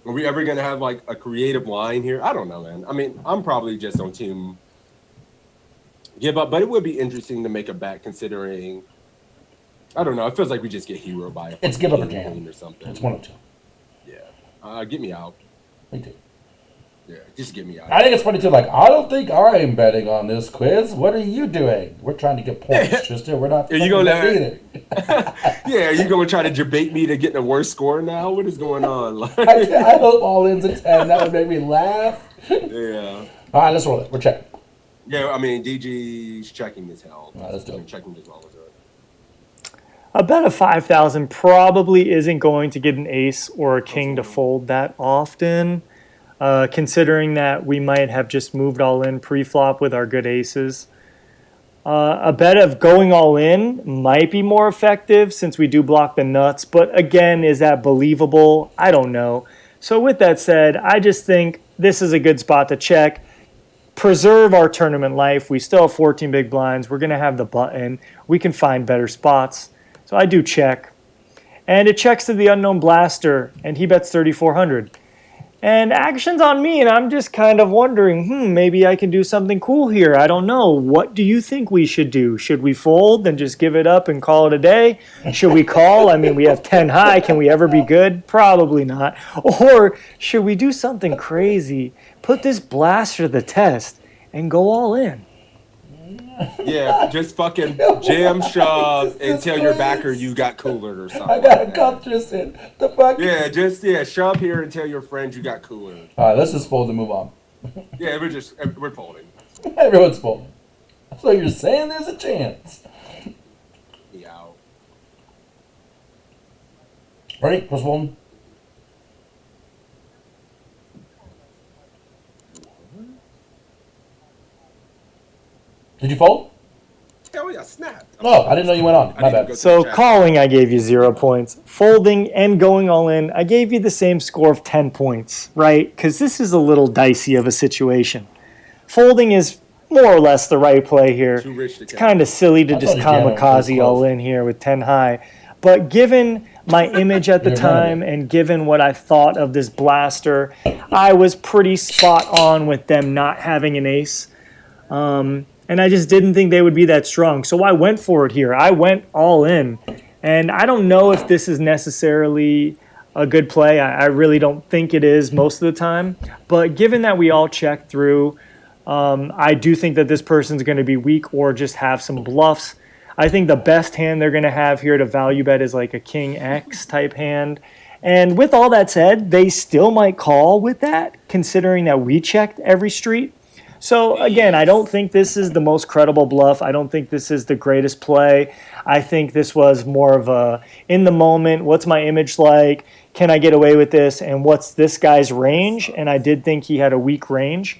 Are we ever going to have like a creative line here? I don't know, man. I mean, I'm probably just on team give up, but it would be interesting to make a bet considering, I don't know. It feels like we just get hero by a It's give up or queen jam. or something. It's 1 of 2. Yeah. Get me out. Me too. Yeah, just get me out. I think it's funny too. Like, I don't think I'm betting on this quiz. What are you doing? We're trying to get points, Tristan. We're not. Are you gonna either? Yeah, are you going to try to debate me to get the worst score now? What is going on? Like, I hope all in's a 10. That would make me laugh. yeah. All right, let's roll it. We're checking. Yeah, I mean, DG's checking as hell. All right, let's do it. Checking as well as it. A bet of 5,000 probably isn't going to get an ace or a king to fold that often, considering that we might have just moved all in pre-flop with our good aces. A bet of going all in might be more effective since we do block the nuts, but again, is that believable? I don't know. So with that said, I just think this is a good spot to check. Preserve our tournament life. We still have 14 big blinds. We're going to have the button. We can find better spots. So I do check. And it checks to the unknown blaster, and he bets 3,400. And action's on me, and I'm just kind of wondering, maybe I can do something cool here. I don't know. What do you think we should do? Should we fold and just give it up and call it a day? Should we call? I mean, we have 10 high. Can we ever be good? Probably not. Or should we do something crazy, put this blaster to the test, and go all in? Yeah, just fucking jam shove and tell your backer you got coolered or something. I got to call Tristan. The fuck? Yeah, shove here and tell your friends you got coolered. All right, let's just fold and move on. Yeah, we're folding. Everyone's folding. So you're saying there's a chance. Yeah. Ready? First folding. Did you fold? Hell yeah, snapped. Oh, I didn't know you went on. My bad. So calling, I gave you 0 points. Folding and going all in, I gave you the same score of 10 points, right? Because this is a little dicey of a situation. Folding is more or less the right play here. It's kind of silly to just kamikaze all in here with 10 high. But given my image at the time and given what I thought of this blaster, I was pretty spot on with them not having an ace. And I just didn't think they would be that strong. So I went for it here. I went all in. And I don't know if this is necessarily a good play. I really don't think it is most of the time. But given that we all checked through, I do think that this person's going to be weak or just have some bluffs. I think the best hand they're going to have here to value bet is like a King X type hand. And with all that said, they still might call with that, considering that we checked every street. So again, I don't think this is the most credible bluff. I don't think this is the greatest play. I think this was more of a in the moment, what's my image like? Can I get away with this? And what's this guy's range? And I did think he had a weak range.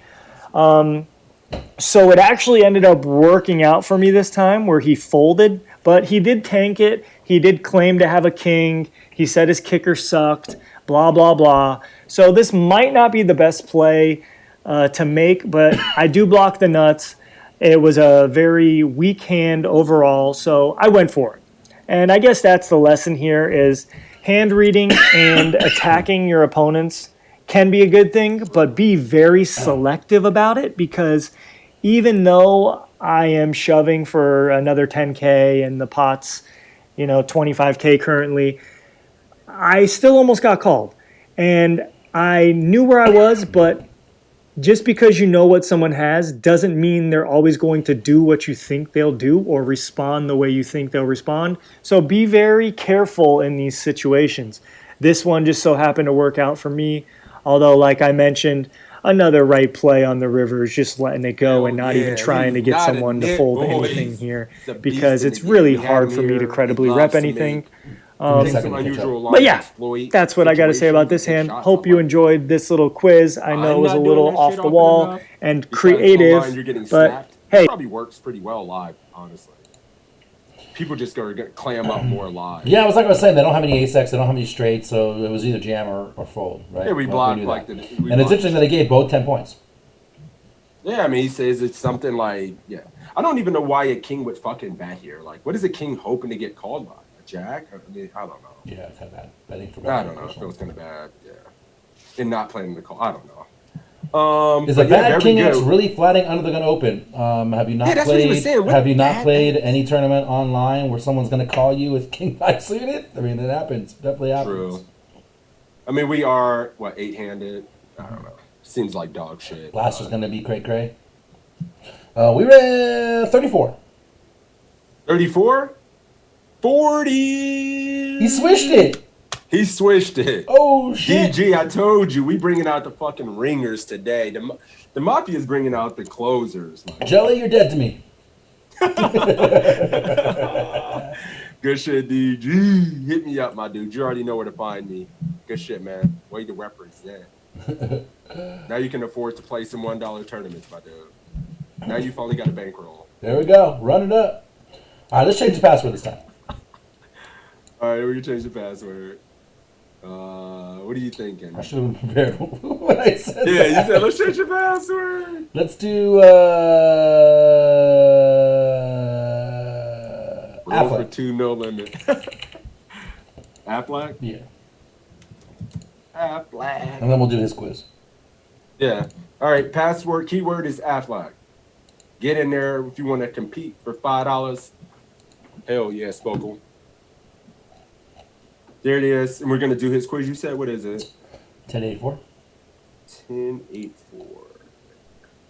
So it actually ended up working out for me this time where he folded, but he did tank it. He did claim to have a king. He said his kicker sucked, blah, blah, blah. So this might not be the best play to make, but I do block the nuts. It was a very weak hand overall, so I went for it. And I guess that's the lesson here is hand reading and attacking your opponents can be a good thing, but be very selective about it because even though I am shoving for another 10K and the pot's, 25K currently, I still almost got called. And I knew where I was, but just because you know what someone has doesn't mean they're always going to do what you think they'll do or respond the way you think they'll respond. So be very careful in these situations. This one just so happened to work out for me. Although, like I mentioned, another right play on the river is just letting it go and not even trying to get someone to fold anything here because it's really hard for me to credibly rep anything. But yeah, that's what I got to say about this hand. Hope you enjoyed this little quiz. I know it was a little off the wall and creative, but hey. It probably works pretty well live, honestly. People just go to clam up more live. Yeah, it was like I was saying, they don't have any ace-x, they don't have any straight, so it was either jam or fold, right? Yeah, we blocked and it's interesting that they gave both 10 points. Yeah, I mean, he says it's something like, yeah. I don't even know why a king would fucking bet here. Like, what is a king hoping to get called by? A jack? I mean, I don't know. Yeah, it's kind of bad. Betting for I don't know. It feels kind of bad. Yeah. And not playing the call. I don't know. Is a but yeah, bad there King we X go. really flatting under the gun open? Have you not Yeah, that's what he was played? saying. What Have you not bad played X? any tournament online where someone's going to call you with King 5 suited? I mean, it happens. Definitely happens. True. I mean, we are, what, 8-handed? I don't know. Seems like dog shit. Blaster's going to be cray cray. We ran 34. 34? 40! He swished it. He swished it. Oh, shit. DG, I told you, we bringing out the fucking ringers today. The Mafia's bringing out the closers. Man. Jelly, you're dead to me. Good shit, DG. Hit me up, my dude. You already know where to find me. Good shit, man. Way to represent. Now you can afford to play some $1 tournaments, my dude. Now you've only got a bankroll. There we go. Run it up. All right, let's change the password this time. All right, we can change the password. What are you thinking? I should have been prepared when I said Yeah, that. you said let's change your password. Let's do Roll for Affleck. 2, no limit. Affleck? Yeah. Affleck. And then we'll do his quiz. Yeah. All right, password, keyword is Affleck. Get in there if you want to compete for $5. Hell yeah, Spokle. There it is. And we're going to do his quiz. You said, what is it? 1084. 1084.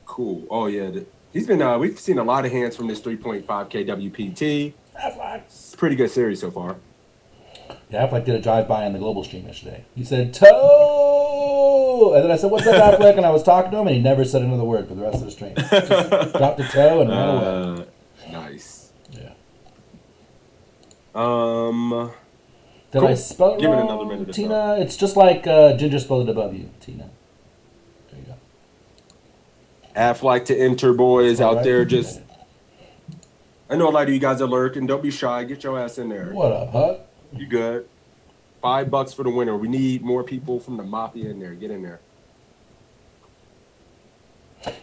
Cool. Oh, yeah. He's been, we've seen a lot of hands from this 3.5K WPT. Affleck. It's a pretty good series so far. Yeah, Affleck did a drive-by on the global stream yesterday. He said, toe! And then I said, what's up, Affleck? And I was talking to him, and he never said another word for the rest of the stream. Just dropped a toe and ran away. Nice. Yeah. Did Cool. I spell it Give it wrong, another minute or so. Tina? It's just like Ginger spelled it above you, Tina. There you go. Affleck to enter, boys All out right. there. Just, I know a lot of you guys are lurking. Don't be shy. Get your ass in there. What up, Huck? You good? $5 for the winner. We need more people from the Mafia in there. Get in there.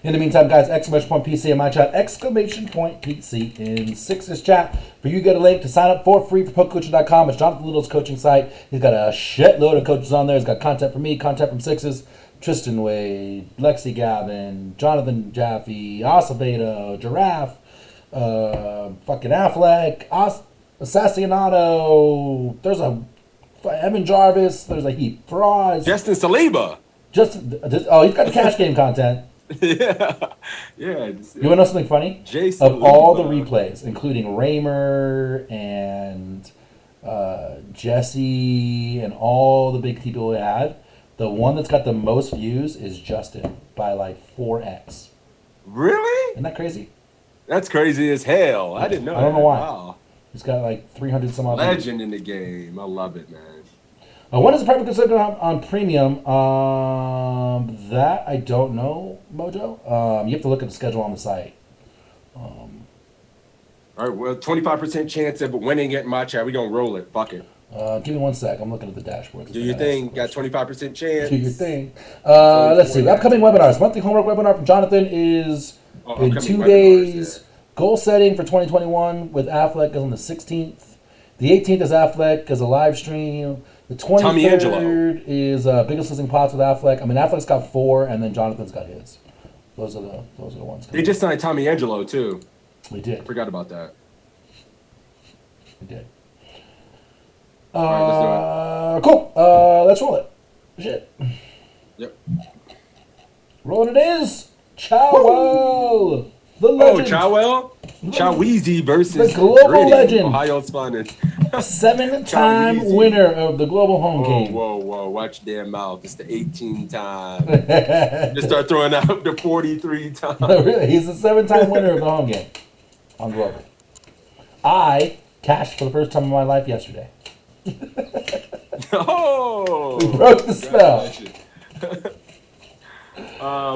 In the meantime, guys, exclamation point PC in my chat, exclamation point PC in Six's chat. For you, get a link to sign up for free for PokeCoaching.com. It's Jonathan Little's coaching site. He's got a shitload of coaches on there. He's got content from me, content from Six's, Tristan Wade, Lexi Gavin, Jonathan Jaffe, Acevedo, Giraffe, fucking Affleck, Assassinato. There's a Evan Jarvis. There's a heap. Frauds. Justin Saliba. He's got the cash game content. Yeah. You want to know something funny? Jason Of all the Saliba. replays, including Raymer and Jesse and all the big people we had, the one that's got the most views is Justin by like 4x. Really? Isn't that crazy? That's crazy as hell. I didn't know. I don't know that. why. Wow. He's got like 300 some odd views. Legend in the game. I love it, man. When is the perfect considered on premium? That I don't know, Mojo. You have to look at the schedule on the site. All right, well, 25% chance of winning it in my chat. We gonna roll it. Fuck it. Give me 1 sec. I'm looking at the dashboard. Do your thing. Got 25% chance. Do your thing. Let's see. Upcoming webinars. Monthly homework webinar from Jonathan is in upcoming 2 webinars, days. Goal setting for 2021 with Affleck is on the 16th. The 18th is Affleck as a live stream. The Tommy Angelo. 23rd is Biggest Losing Pots with Affleck. I mean, Affleck's got 4, and then Jonathan's got his. Those are the ones. They just signed Tommy Angelo too. We did. Forgot about that. We did. All right, let's do it. Cool. Let's roll it. Shit. Yep. Rolling it is. Chowell. The legend. Oh, Choweezy versus The global Gritty, legend. Ohio's finest. 7-time Choweezy. winner of the global home game. Whoa. Watch their mouth. It's the 18 time. Just start throwing out the 43 times. Really, he's the 7-time winner of the home game on global. I cashed for the first time in my life yesterday. Oh! We broke the spell.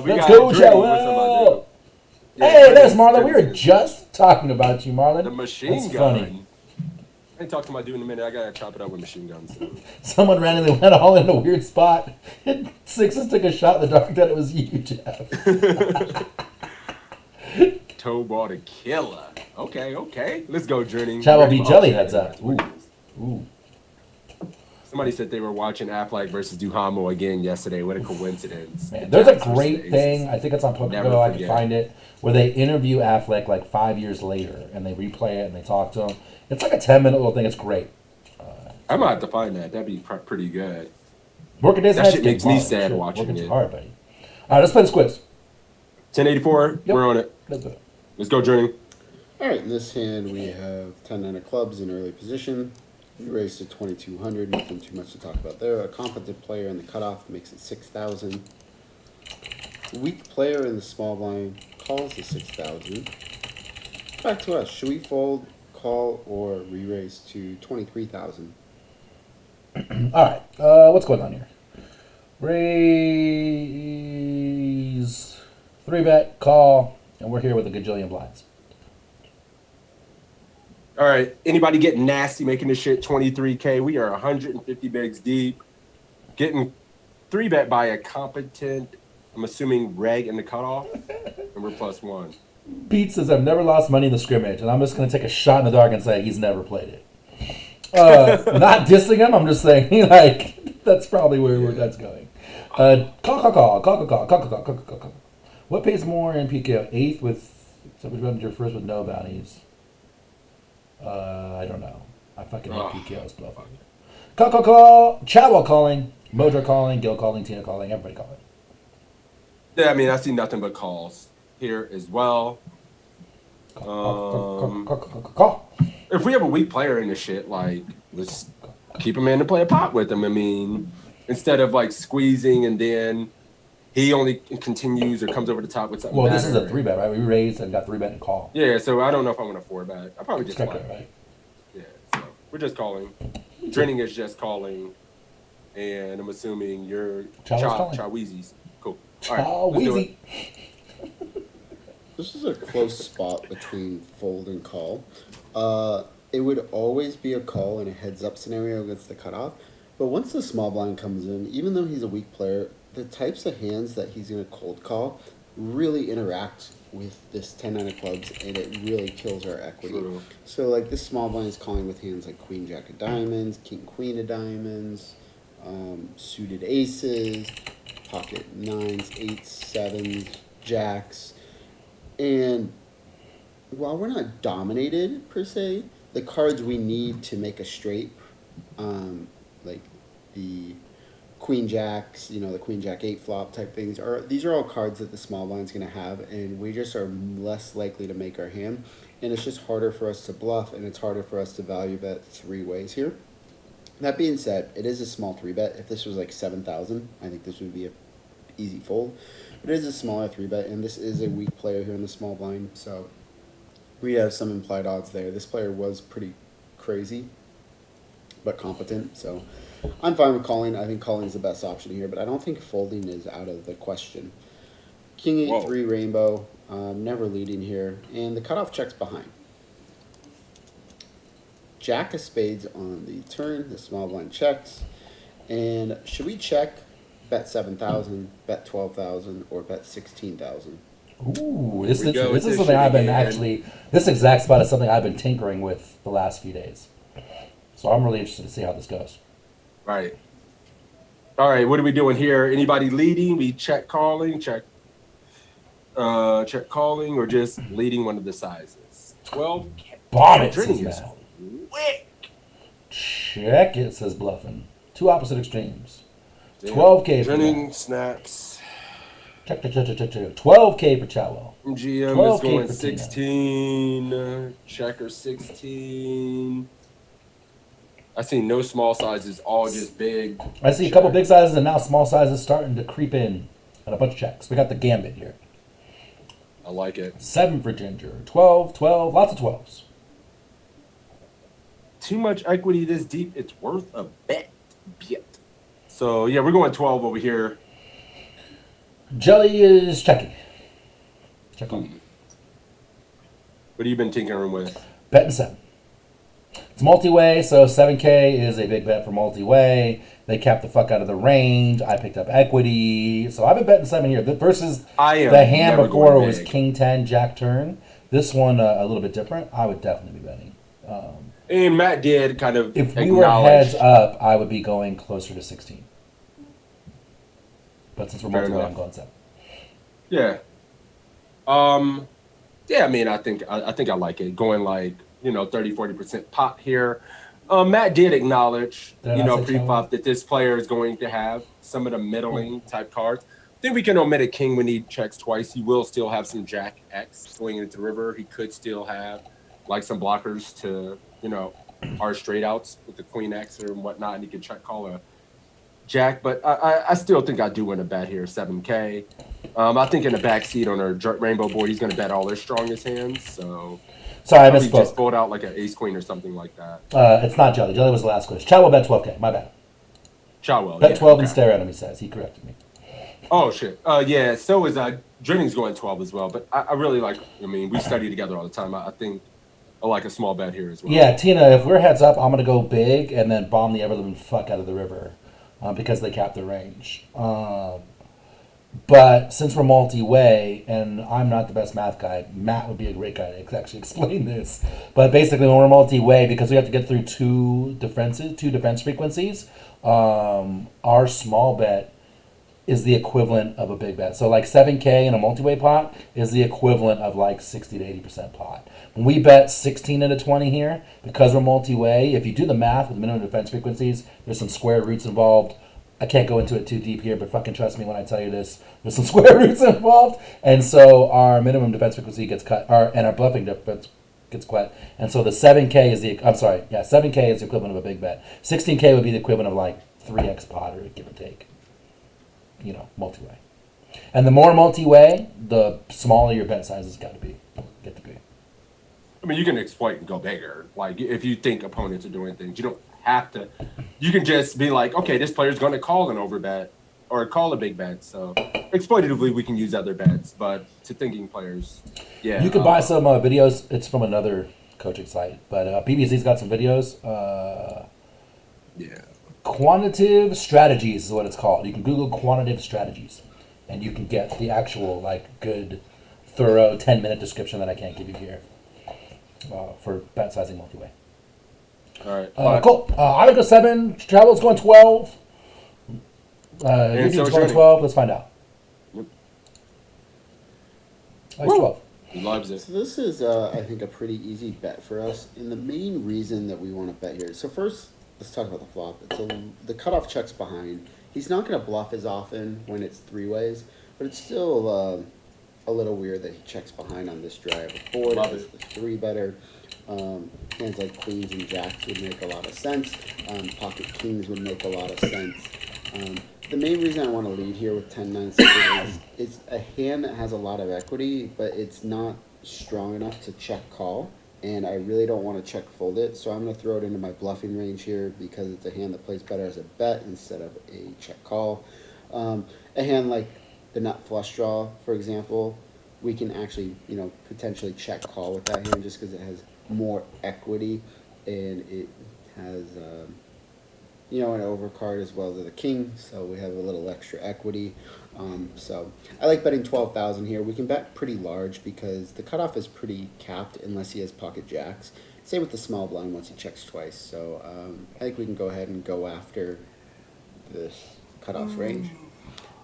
We Let's got go, Gritty. Joel. What's up, my dude? Yeah, Hey, there's Gritty. Marlon. We were just talking about you, Marlon. The machine That's gun. funny. I ain't talking to my dude in a minute. I gotta chop it up with machine guns. Someone randomly went all in a weird spot. Sixes took a shot in the dark that it was you, Jeff. Toe ball to killer. Okay. Let's go, Journey. Chavo beat Jelly heads up. Ooh. Somebody said they were watching Affleck versus Duhamel again yesterday. What a coincidence. Man, there's a great thing. I think it's on PokerGo. I can find it where they interview Affleck like 5 years later, and they replay it and they talk to him. It's like a 10-minute little thing. It's great. I might have to find that. That'd be pretty good. Working days. That shit makes me sad watching working it. too hard, buddy. All right, let's play this quiz. 1084. Yep. We're on it. Let's do it. Let's go, Journey. All right, in this hand we have 10-9 of clubs in early position. We raised to 2,200. Nothing too much to talk about there. A competent player in the cutoff makes it 6,000. Weak player in the small blind calls the 6,000. Back to us. Should we fold, call, or re-raise to 23,000? All right, what's going on here? Raise, 3-bet, call, and we're here with a gajillion blinds. All right. Anybody getting nasty, making this shit 23K? We are 150 bigs deep. Getting 3-bet by a competent, I'm assuming, reg in the cutoff. And we're +1. Pete says, I've never lost money in the scrimmage, and I'm just going to take a shot in the dark and say he's never played it. Not dissing him, I'm just saying, like, that's probably where that's going. Call. What pays more in PKO? 8th with, somebody runs your first with no bounties. I don't know. I fucking hate PKOs. Call. Chavo calling. Mojo calling. Gil calling. Tina calling. Everybody calling. Yeah, I mean, I see nothing but calls here as well. Call. If we have a weak player in this shit, like, let's keep him in and play a pot with him. I mean, instead of, like, squeezing and then he only continues or comes over the top with something. Well, this is a 3-bet, right? We raised and got 3-bet and call. Yeah, so I don't know if I want a 4-bet. I probably just Check call. it, right? Yeah, so we're just calling. Drenning is just calling. And I'm assuming you're Chaweezy's. Cool. All right, let's do it. This is a close spot between fold and call. It would always be a call in a heads-up scenario against the cutoff. But once the small blind comes in, even though he's a weak player, the types of hands that he's going to cold call really interact with this 10-9 of clubs, and it really kills our equity. True. So, like, this small blind is calling with hands like Queen Jack of Diamonds, King Queen of Diamonds, suited aces, pocket 9s, 8s, 7s, jacks. And while we're not dominated, per se, the cards we need to make a straight, like the Queen Jacks, the Queen Jack 8 flop type things, these are all cards that the small blind's going to have, and we just are less likely to make our hand. And it's just harder for us to bluff, and it's harder for us to value bet 3 ways here. That being said, it is a small 3-bet. If this was like 7,000, I think this would be a easy fold. But it is a smaller 3-bet, and this is a weak player here in the small blind, so we have some implied odds there. This player was pretty crazy, but competent, so I'm fine with calling. I think calling is the best option here, but I don't think folding is out of the question. King 8-3 rainbow, never leading here, and the cutoff checks behind. Jack of spades on the turn, the small blind checks, and should we check, bet 7,000, bet 12,000, or bet 16,000? Ooh, this is something I've been this exact spot is something I've been tinkering with the last few days. So I'm really interested to see how this goes. Right. All right, what are we doing here? Anybody leading? We check calling, check calling, or just leading one of the sizes? 12. Bomb it, says Drenning is Matt. quick. Check it, says Bluffin. Two opposite extremes. 12K for Drenning that. snaps. Check. 12K for Chowell. GM is going for 16. Checker 16. I see no small sizes, all just big. I see a couple big sizes and now small sizes starting to creep in and a bunch of checks. We got the gambit here. I like it. 7 for Ginger. 12, lots of 12s. Too much equity this deep, it's worth a bet. So, yeah, we're going 12 over here. Jelly is checking. Check on. What have you been tinkering with? Betting 7. It's multi-way, so 7K is a big bet for multi-way. They capped the fuck out of the range. I picked up equity. So I've been betting 7 here. Versus I am the hand never before going was big. King 10, Jack turn. This one a little bit different. I would definitely be betting. And Matt did kind of If we were heads acknowledge. up, I would be going closer to 16. But since we're Fair multi-way, enough. I'm going 7. Yeah. Yeah, I mean, I think I like it. Going like, 30-40% pot here. Matt did acknowledge, Did I not say pre-flop that this player is going to have some of the middling type cards. I think we can omit a king when he checks twice. He will still have some Jack X going into the river. He could still have like some blockers to, our straight outs with the Queen X or whatnot, and he can check call a Jack. But I still think I do win a bet here, 7K. I think in the backseat on our rainbow board, he's going to bet all their strongest hands. So Sorry, I probably misspoke. just fold out like an ace queen or something like that. It's not Jelly. Jelly was the last question. Chow will bet 12K. My bad. Chowell. Bet yeah, 12 and okay. stare at him, he says. He corrected me. Oh shit. Yeah. So is Jennings going 12 as well. But I really like. I mean, we study together all the time. I think I like a small bet here as well. Yeah, Tina, if we're heads up, I'm going to go big and then bomb the ever-living fuck out of the river because they cap the range. But since we're multi-way, and I'm not the best math guy, Matt would be a great guy to actually explain this. But basically, when we're multi-way, because we have to get through two defense frequencies, our small bet is the equivalent of a big bet. So like 7K in a multi-way pot is the equivalent of like 60 to 80% pot. When we bet 16 into 20 here, because we're multi-way, if you do the math with minimum defense frequencies, there's some square roots involved. I can't go into it too deep here, but fucking trust me when I tell you this. There's some square roots involved. And so our minimum defense frequency gets cut, and our bluffing defense gets cut. And so the 7K is 7K is the equivalent of a big bet. 16K would be the equivalent of like 3x pot or give or take. Multi-way. And the more multi-way, the smaller your bet sizes get to be. I mean, you can exploit and go bigger. Like if you think opponents are doing things, you don't have to. You can just be like, okay, this player's going to call an overbet or call a big bet. So exploitatively, we can use other bets, but to thinking players, yeah. You could buy some videos. It's from another coaching site, but BBC's got some videos. Yeah. Quantitative strategies is what it's called. You can Google quantitative strategies, and you can get the actual good, thorough 10-minute description that I can't give you here for bet sizing multi-way. All right. Cool. I would go 7. Travel's going 12. Your team's going 12. Let's find out. Yep. He's 12. He loves it. So this is, I think, a pretty easy bet for us. And the main reason that we want to bet here. So first, let's talk about the flop. The cutoff check's behind. He's not going to bluff as often when it's three ways, but it's still a little weird that he checks behind on this drive. A four is the three better. Hands like queens and jacks would make a lot of sense. Pocket kings would make a lot of sense. The main reason I want to lead here with 10-9 is it's a hand that has a lot of equity, but it's not strong enough to check call, and I really don't want to check fold it, so I'm going to throw it into my bluffing range here because it's a hand that plays better as a bet instead of a check call. A hand like the nut flush draw, for example, we can actually, potentially check call with that hand just because it has more equity and it has, an overcard as well as the king, so we have a little extra equity. So I like betting 12,000 here. We can bet pretty large because the cutoff is pretty capped unless he has pocket jacks. Same with the small blind once he checks twice. So I think we can go ahead and go after this cutoff range.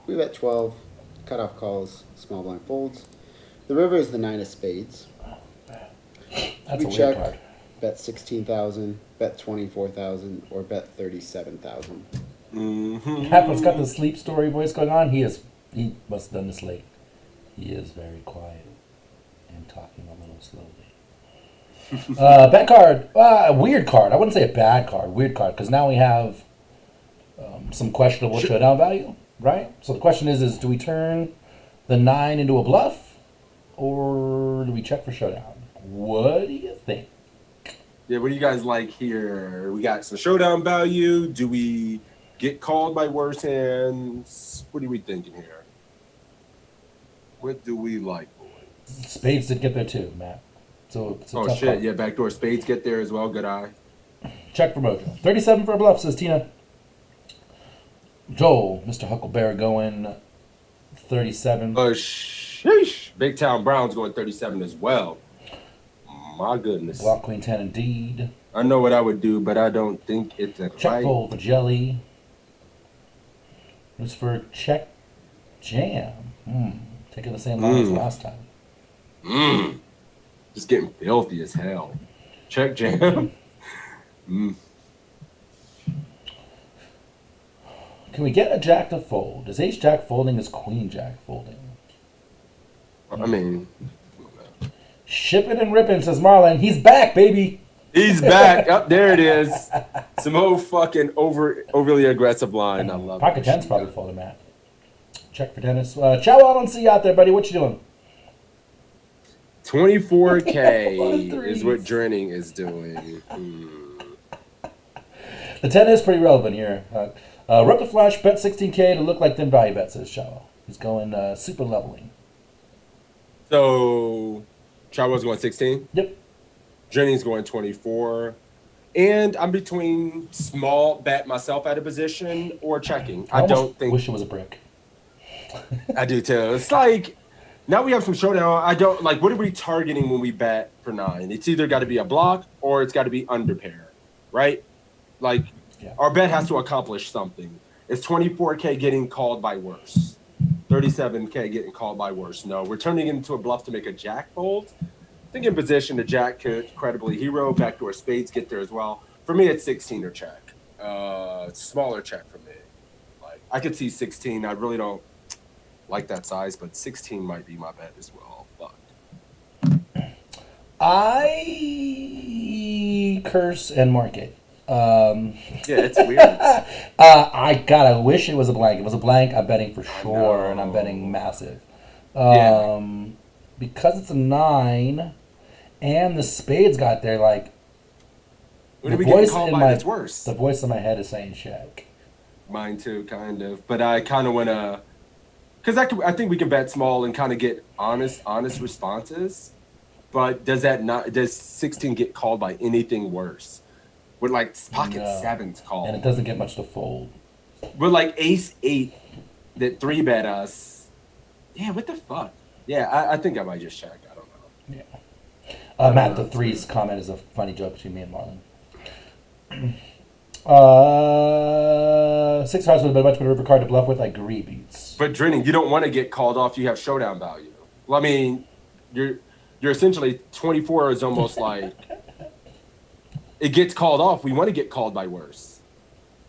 We bet 12, cutoff calls, small blind folds. The river is the 9 of spades. That's We a check, weird card. bet 16,000, bet 24,000, or bet 37,000. Happen's got the sleep story voice going on. He must have done this late. He is very quiet and talking a little slowly. Bet card. Weird card. I wouldn't say a bad card. Weird card. Because now we have some questionable showdown value, right? So the question is do we turn the 9 into a bluff? Or do we check for showdown? What do you think? Yeah, what do you guys like here? We got some showdown value. Do we get called by worse hands? What are we thinking here? What do we like, boys? Spades did get there too, Matt. So it's a Oh tough shit! card. Yeah, backdoor spades get there as well. Good eye. Check for Mojo. 37 for a bluff, says Tina. Joel, Mr. Huckleberry going 37. Sheesh. Big Town Brown's going 37 as well. My goodness. Block Queen 10 indeed. I know what I would do, but I don't think it's a Check right. fold for Jelly. Who's for check jam? Taking the same line as last time. Just getting filthy as hell. Check jam. Can we get a jack to fold? Is ace jack folding? Is queen jack folding? I mean, Shipping and ripping, says Marlon. He's back, baby. he's back. Up there it is. Some old fucking overly aggressive line. I love Pocket it. 10's probably folding, Matt. Check for Dennis. Chow, I don't see you out there, buddy. What you doing? 24K is what Drenning is doing. The 10 is pretty relevant here. Rip the flush, bet 16K to look like thin value bet, says Chow. He's going super leveling. So, Chawa's going 16. Yep. Drenning's going 24. And I'm between small bet myself at a position or checking. I don't think. Wish it was a brick. I do too. It's like now we have some showdown. I don't like. What are we targeting when we bet for 9? It's either got to be a block or it's got to be under pair, right? Like our bet has to accomplish something. Is 24K getting called by worse? 37K getting called by worse? No, we're turning it into a bluff to make a jack fold. I think in position the jack could credibly hero backdoor spades get there as well. For me, it's 16 or check. Smaller check for me. Like I could see 16. I really don't like that size, but 16 might be my bet as well. But I curse and mark it. yeah, it's weird. I wish it was a blank. If it was a blank, I'm betting for sure, and I'm betting massive. Because it's a 9, and the spades got there. Like When we get called by, it's worse. The voice in my head is saying check. Mine too, kind of. But I kind of want to, because I think we can bet small and kind of get honest responses. But does 16 get called by anything worse? With like pocket 7s called. And it doesn't get much to fold. With like ace 8 that 3-bet us. Yeah, what the fuck? Yeah, I think I might just check. I don't know. Yeah. Matt, the 3's comment is a funny joke between me and Marlon. 6 hearts would have been a much better river card to bluff with. I agree, Beats. But Drenning, you don't want to get called off. You have showdown value. Well, I mean, you're essentially 24 is almost like it gets called off. We want to get called by worse.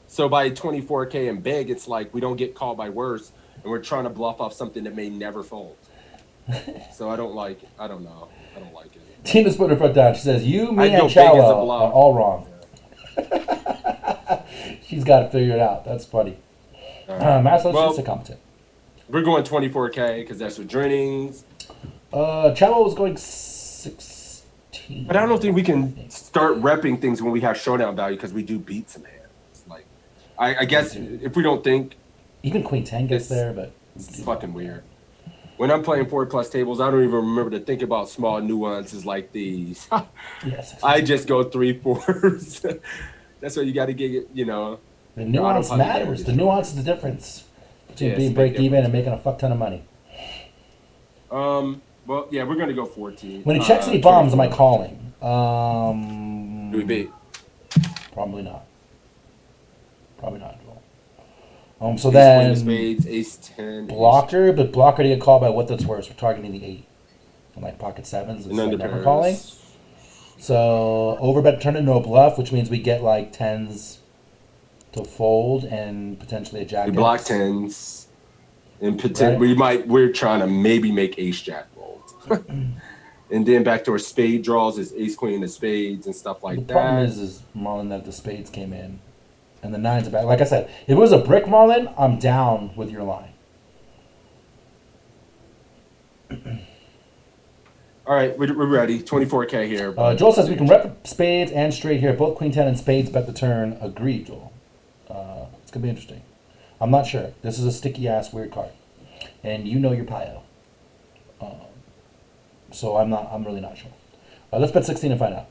So by 24K and big, it's like we don't get called by worse, and we're trying to bluff off something that may never fold. So I don't like it. I don't know. I don't like it. Tina's put her foot down. She says, "You, me, I'd go and big as a Chow bluff. are all wrong." She's got to figure it out. That's funny. Matt's just a competent. We're going 24K because that's what Drenning's. Chow was going 16. But I don't think we can start repping things when we have showdown value because we do beat some hands. Like, I guess if we don't think even Queen 10 gets there, but it's fucking weird. When I'm playing 4+ tables, I don't even remember to think about small nuances like these. Yes. I just go 3/4. That's what you got to get. You know, the nuance matters. The nuance is the difference between being break even and making a fuck ton of money. Well, yeah, we're gonna go 14. When he checks any bombs, am I calling? Do we beat? Probably not. Probably not. So then spades, ace 10, blocker, but blocker to get called by what that's worse. We're targeting the 8 and like pocket 7s. It's like never calling. So overbet turn into a bluff, which means we get like 10s to fold and potentially a jack. We block 10s, and we're trying to maybe make ace jack fold, and then backdoor spade draws is ace queen of spades and stuff like that. The problem is Marlon, that the spades came in. And the 9s are back. Like I said, if it was a brick, Marlon, I'm down with your line. All right, we're ready. 24K here. Joel says we can rep spades and straight here. Both queen 10 and spades bet the turn. Agreed, Joel. It's going to be interesting. I'm not sure. This is a sticky-ass weird card. And you know your Pio. So I'm really not sure. Let's bet 16 and find out.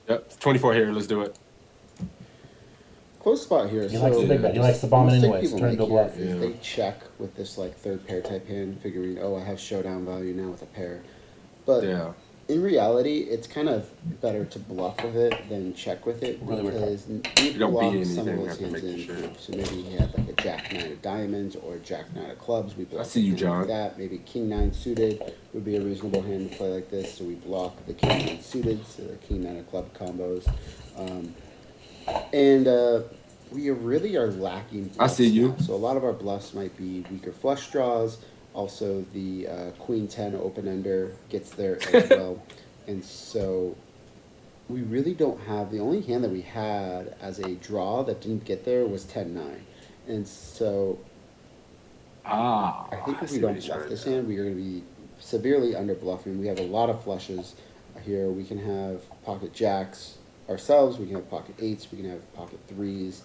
Yep, 24 here. Let's do it. close spot here. He so likes the big bet. He likes the bomb mistake anyways. people Turn into a make bluff. here is they check with this like third pair type hand, figuring, oh, I have showdown value now with a pair. But Yeah. in reality, it's kind of better to bluff with it than check with it Really weird because you don't block beat some of anything, those we have to hands make in. sure. So maybe he had like a jack nine of diamonds or a jack nine of clubs. We block see you, a hand like John. that. Maybe king nine suited would be a reasonable hand to play like this. So we block the king nine suited, so the king nine of club combos. We really are lacking I see you. now. So a lot of our bluffs might be weaker flush draws. Also, the queen 10 open ender gets there as well. And so we really don't have, the only hand that we had as a draw that didn't get there was 10-9. And so I think if we don't bluff this hand, we are going to be severely under bluffing. We have a lot of flushes here. We can have pocket jacks ourselves. We can have pocket eights. We can have pocket threes.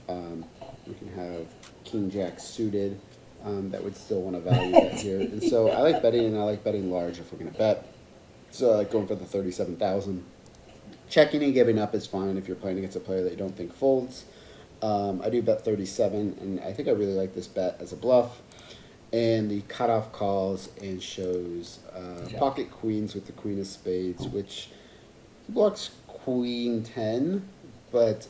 We can have king jack suited that would still want to value that here. And so I like betting, and I like betting large if we're going to bet. So I like going for the 37,000. Checking and giving up is fine if you're playing against a player that you don't think folds. I do bet 37, and I think I really like this bet as a bluff. And the cutoff calls and shows pocket queens with the queen of spades, which blocks queen 10, but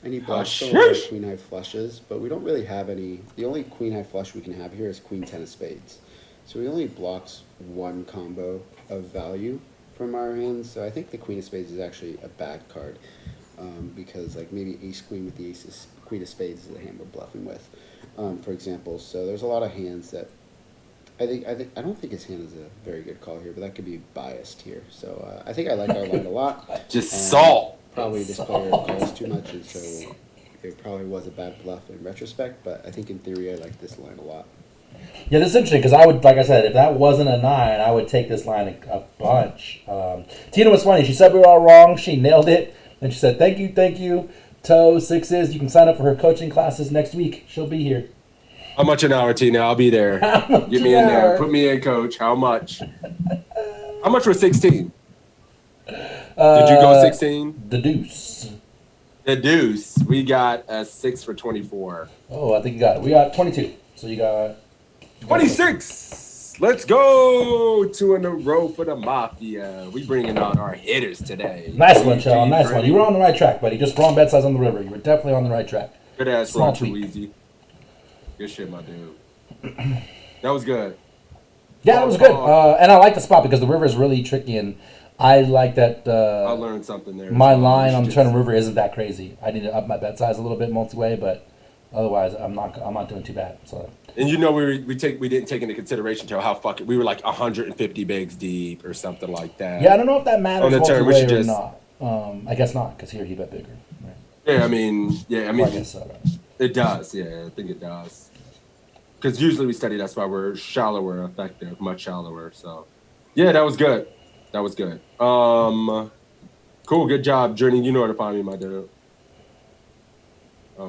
and he blocks some of our queen high flushes, but we don't really have any. The only queen high flush we can have here is queen 10 of spades. So he only blocks one combo of value from our hands. So I think the queen of spades is actually a bad card because like maybe ace queen with the aces, queen of spades is the hand we're bluffing with, for example. So there's a lot of hands that I don't think his hand is a very good call here, but that could be biased here. So I think I like our line a lot. Just salt. Probably this player calls too much, and so it probably was a bad bluff in retrospect. But I think in theory, I like this line a lot. Yeah, this is interesting because I would, like I said, if that wasn't a 9, I would take this line a bunch. Tina was funny. She said we were all wrong. She nailed it. And she said, thank you. Toe sixes. You can sign up for her coaching classes next week. She'll be here. How much an hour, Tina? I'll be there. Get me in there. Put me in, coach. How much? How much was 16? Did you go 16? The deuce. The deuce. We got a 6 for 24. Oh, I think you got it. We got 22. So you got 26. Let's go. 2 in a row for the Mafia. We bringing out our hitters today. Nice one, Charles. Nice one. You were on the right track, buddy. Just wrong bet size on the river. You were definitely on the right track. Good ass Small run, too tweak. easy. Good shit, my dude. That was good. Yeah, that was good. And I like the spot because the river is really tricky, and I like that. I learned something there. My line on the Turner River isn't that crazy. I need to up my bet size a little bit multi-way, but otherwise, I'm not doing too bad. So. And you know, we didn't take into consideration how fucking we were like 150 bigs deep or something like that. Yeah, I don't know if that matters on the turn. We multi-way should or just not. I guess not because here he bet bigger. Right? Yeah, I mean, Well, I guess so. Right? It does. Yeah, I think it does. Because usually we study that's why we're shallower, effective, much shallower. So, yeah, that was good. That was good. Cool, good job, Journey. You know where to find me, my dude.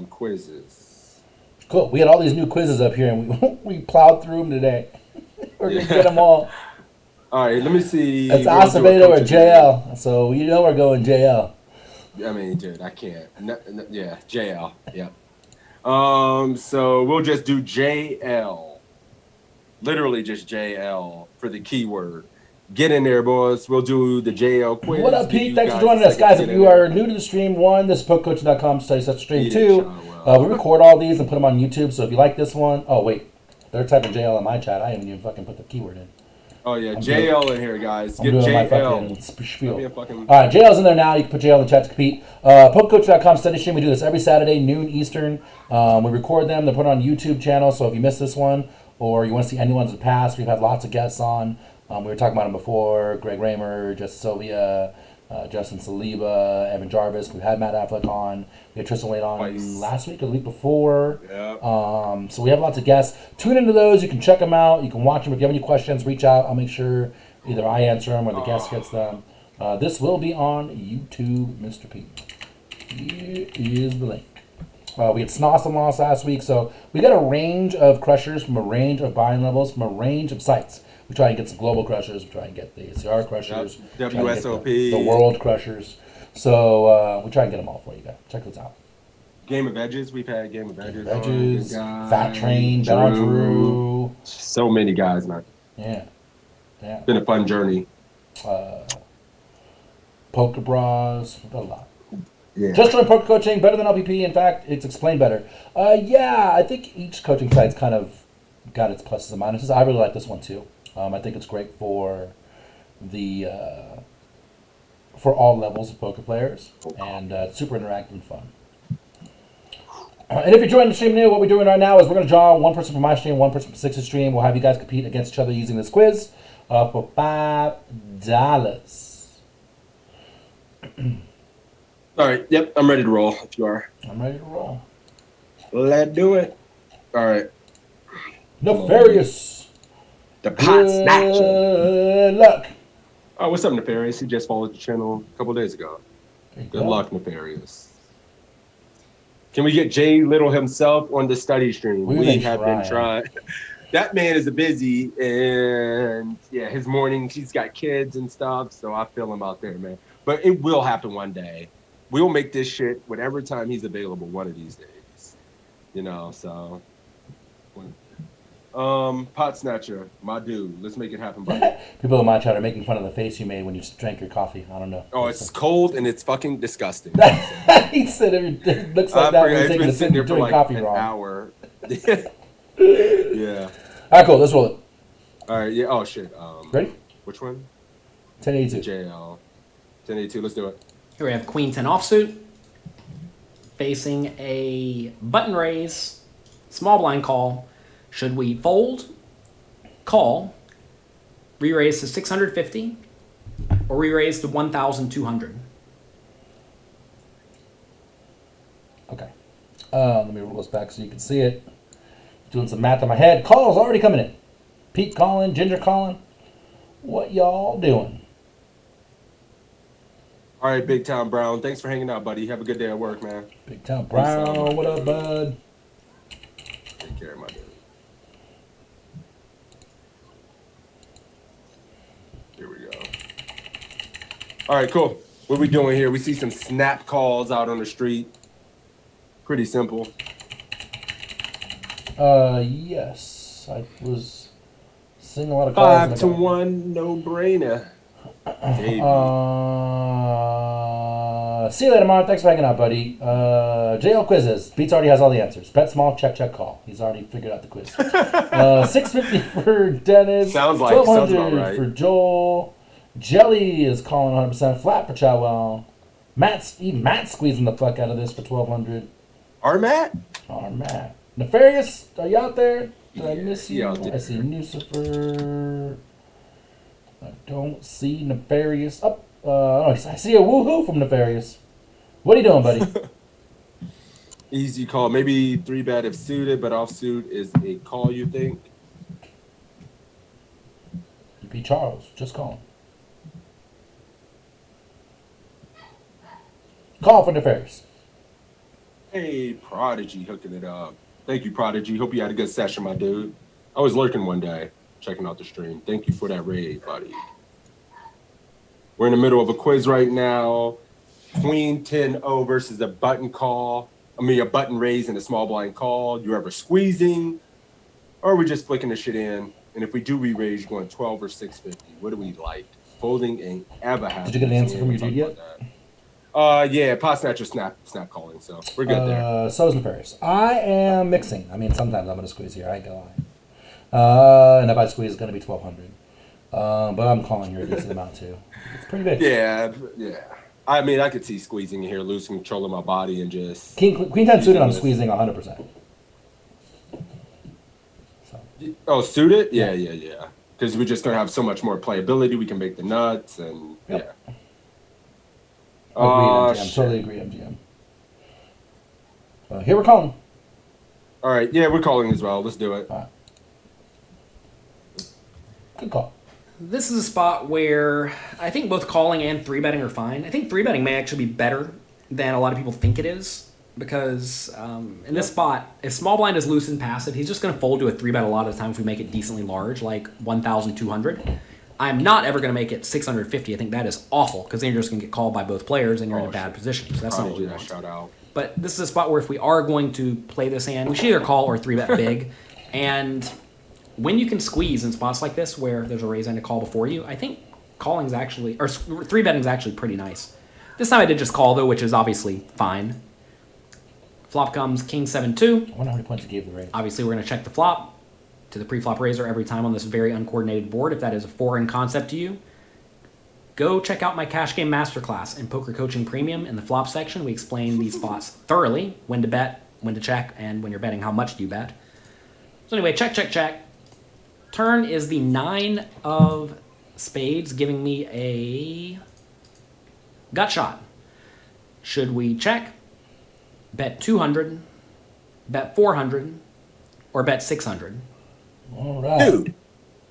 Quizzes. Cool. We had all these new quizzes up here, and we plowed through them today. We're gonna get them all. All right, let me see. It's Acevedo or JL. So you know we're going JL. I mean, dude, I can't. Yeah, JL. Yep. So we'll just do JL. Literally just JL for the keyword. Get in there, boys. We'll do the JL quiz. What up, Pete? Thanks for joining us. Guys, if you are new to the stream, 1, this is PokeCoach.com /stream. 2, we record all these and put them on YouTube. So if you like this one, oh, wait. They're typing JL in my chat. I haven't even fucking put the keyword in. Oh, yeah. JL in here, guys. I'm Get doing JL. my fucking spiel. Fucking... All right, JL's in there now. You can put JL in the chat to compete. PokeCoach.com study stream. We do this every Saturday, noon Eastern. We record them. They're put on YouTube channel. So if you missed this one or you want to see any ones in the past, we've had lots of guests on. We were talking about them before. Greg Raymer, Justin Sylvia, Justin Saliba, Evan Jarvis. We've had Matt Affleck on. We had Tristan Wade on last week or the week before. Yep. So we have lots of guests. Tune into those. You can check them out. You can watch them. If you have any questions, reach out. I'll make sure either I answer them or the guest gets them. This will be on YouTube, Mr. P. Here is the link. We had Snoss and Loss last week. So we got a range of crushers from a range of buying levels from a range of sites. We try and get some global crushers. We try and get the ACR crushers. WSOP. The world crushers. So we try and get them all for you guys. Check those out. Game of Edges. We've had Game of Edges. Edges, on, Fat Train, Bella Drew. So many guys, man. Yeah. It's been a fun journey. Poker Bras. We've got a lot. Yeah. Just join poker coaching, better than LPP. In fact, it's explained better. Yeah, I think each coaching site's kind of got its pluses and minuses. I really like this one too. I think it's great for the for all levels of poker players, and it's super interactive and fun. And if you're joining the stream new, what we're doing right now is we're going to draw one person from my stream, one person from Six's stream. We'll have you guys compete against each other using this quiz for $5. All right. Yep. I'm ready to roll. If you are. I'm ready to roll. Let's do it. All right. Nefarious. The pot snatcher. Good luck. Oh, what's up, Nefarious? He just followed the channel a couple days ago. Good luck, Nefarious. Can we get Jay Little himself on the study stream? We have been trying. That man is a busy, and yeah, his mornings, he's got kids and stuff, so I feel him out there, man. But it will happen one day. We'll make this shit whatever time he's available one of these days. You know, so. Pot Snatcher, my dude. Let's make it happen, buddy. People in my chat are making fun of the face you made when you drank your coffee. I don't know. Oh, it's cold and it's fucking disgusting. He said it looks like that when you're taking a sip and doing coffee an wrong. Hour. Yeah. All right, cool. Let's roll it. All right. Yeah. Oh shit. Ready? Which one? 1082. JL. 1082. Let's do it. Here we have Queen 10 offsuit facing a button raise, small blind call. Should we fold, call, re-raise to 650, or re-raise to 1,200? Okay. Let me roll this back so you can see it. Doing some math in my head. Calls already coming in. Pete calling, Ginger calling. What y'all doing? All right, Big Town Brown. Thanks for hanging out, buddy. Have a good day at work, man. Big Town Brown. What up, bud? Take care, my dude. Here we go. All right, cool. What we doing here? We see some snap calls out on the street. Pretty simple. Yes. I was seeing a lot of calls. 5-1, no brainer. See you later, Mark. Thanks for hanging out, buddy. JL quizzes. Beats already has all the answers. Bet small, check, call. He's already figured out the quiz. 650 for Dennis. Sounds about right. For Joel. Jelly is calling 100% flat for Chowell. Matt squeezing the fuck out of this for 1200. Our Matt? Nefarious, are you out there? Did I miss you? Yeah, I see Lucifer. I don't see Nefarious. I see a woohoo from Nefarious. What are you doing, buddy? Easy call. Maybe 3-bet if suited, but offsuit is a call, you think? You beat Charles. Just call him. Call for Nefarious. Hey, Prodigy hooking it up. Thank you, Prodigy. Hope you had a good session, my dude. I was lurking one day, checking out the stream. Thank you for that raid, buddy. We're in the middle of a quiz right now. Queen 10-0 versus a button call. A button raise and a small blind call. You ever squeezing? Or are we just flicking the shit in? And if we do re-raise, you're going 12 or 650. What do we like? Folding ain't ever happened. Did you get an answer from your dude yet? Yeah, pot snatcher snap calling, so we're good there. So is Nefarious. I am mixing. Sometimes I'm going to squeeze here. I ain't gonna lie. And if I squeeze, it's going to be 1,200. But I'm calling here a decent amount too. It's pretty big. Yeah. I could see squeezing here, losing control of my body, and just Queen 10 suited. I'm squeezing 100%. So. Oh, suited? Yeah. Because we're just gonna have so much more playability. We can make the nuts, and yep. Yeah. Agreed, MGM. Totally agree, MGM. Here we're calling. All right. Yeah, we're calling as well. Let's do it. All right. Good call. This is a spot where I think both calling and 3-betting are fine. I think 3-betting may actually be better than a lot of people think it is, because in this spot, if small blind is loose and passive, he's just going to fold to a 3-bet a lot of the time if we make it decently large, like 1,200. I'm not ever going to make it 650. I think that is awful, because then you're just going to get called by both players and you're in a bad position. So that's not what we want. Shout out. But this is a spot where if we are going to play this hand, we should either call or 3-bet big. And when you can squeeze in spots like this where there's a raise and a call before you, I think calling's actually, or 3-betting's actually pretty nice. This time I did just call though, which is obviously fine. Flop comes king 7-2. I wonder how many points you gave the raise. Obviously we're going to check the flop to the pre-flop raiser every time on this very uncoordinated board if that is a foreign concept to you. Go check out my Cash Game Masterclass and Poker Coaching Premium in the flop section. We explain these spots thoroughly, when to bet, when to check, and when you're betting, how much do you bet. So anyway, check, check, check. Turn is the 9 of spades, giving me a gut shot. Should we check, bet 200, bet 400, or bet 600? All right. Dude,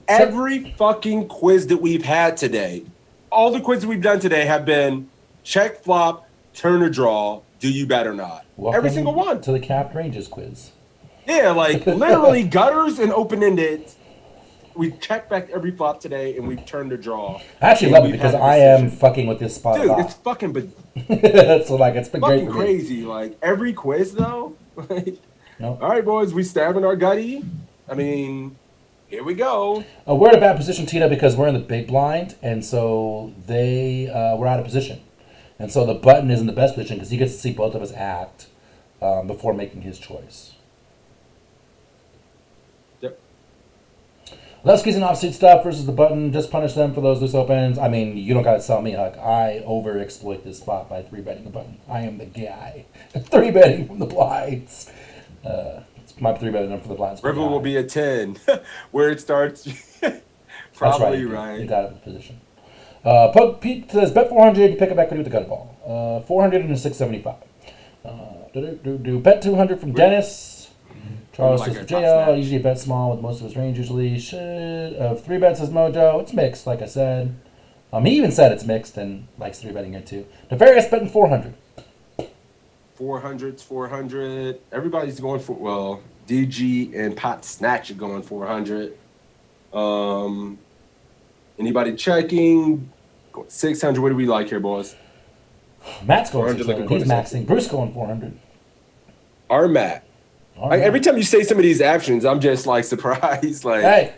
every fucking quiz that we've had today, all the quizzes we've done today have been check, flop, turn or draw, do you bet or not? Welcome every single one. to the Capped Ranges quiz. Yeah, like literally gutters and open-ended. We checked back every flop today and we've turned a draw. I actually love it because I am fucking with this spot Dude, a lot. it's fucking So like it's been great fucking for me. crazy. Like every quiz though. Like, Nope. all right, boys, we stabbing our gutty. I mean, here we go. We're in a bad position, Tina, because we're in the big blind, and so we're out of position. And so the button is in the best position because he gets to see both of us act before making his choice. Yep. Left squeezing offsuit stuff versus the button. Just punish them for those loose opens. I mean, you don't got to sell me, Huck. I overexploit this spot by 3-betting the button. I am the guy. 3-betting from the blinds. It's my 3-betting number for the blinds. River will be a 10. Where it starts. Probably That's right. You got it in position. Pete says bet 400. You pick up equity with the gun ball. 400 and a 675. Bet 200 from Dennis. Charles like says our for top JL. snatch. Usually bet small with most of his range. Usually should 3-bet says Mojo. It's mixed, like I said. He even said it's mixed and likes 3-betting it too. Nefarious betting 400. 400's 400. Everybody's going for, well, DG and Pot Snatch are going 400. Anybody checking? 600. What do we like here, boys? Matt's going 400 like 600. a He's quarter maxing. Bruce going 400. Our Matt. All Like, right. every time you say some of these actions, I'm just like surprised. Like, Hey,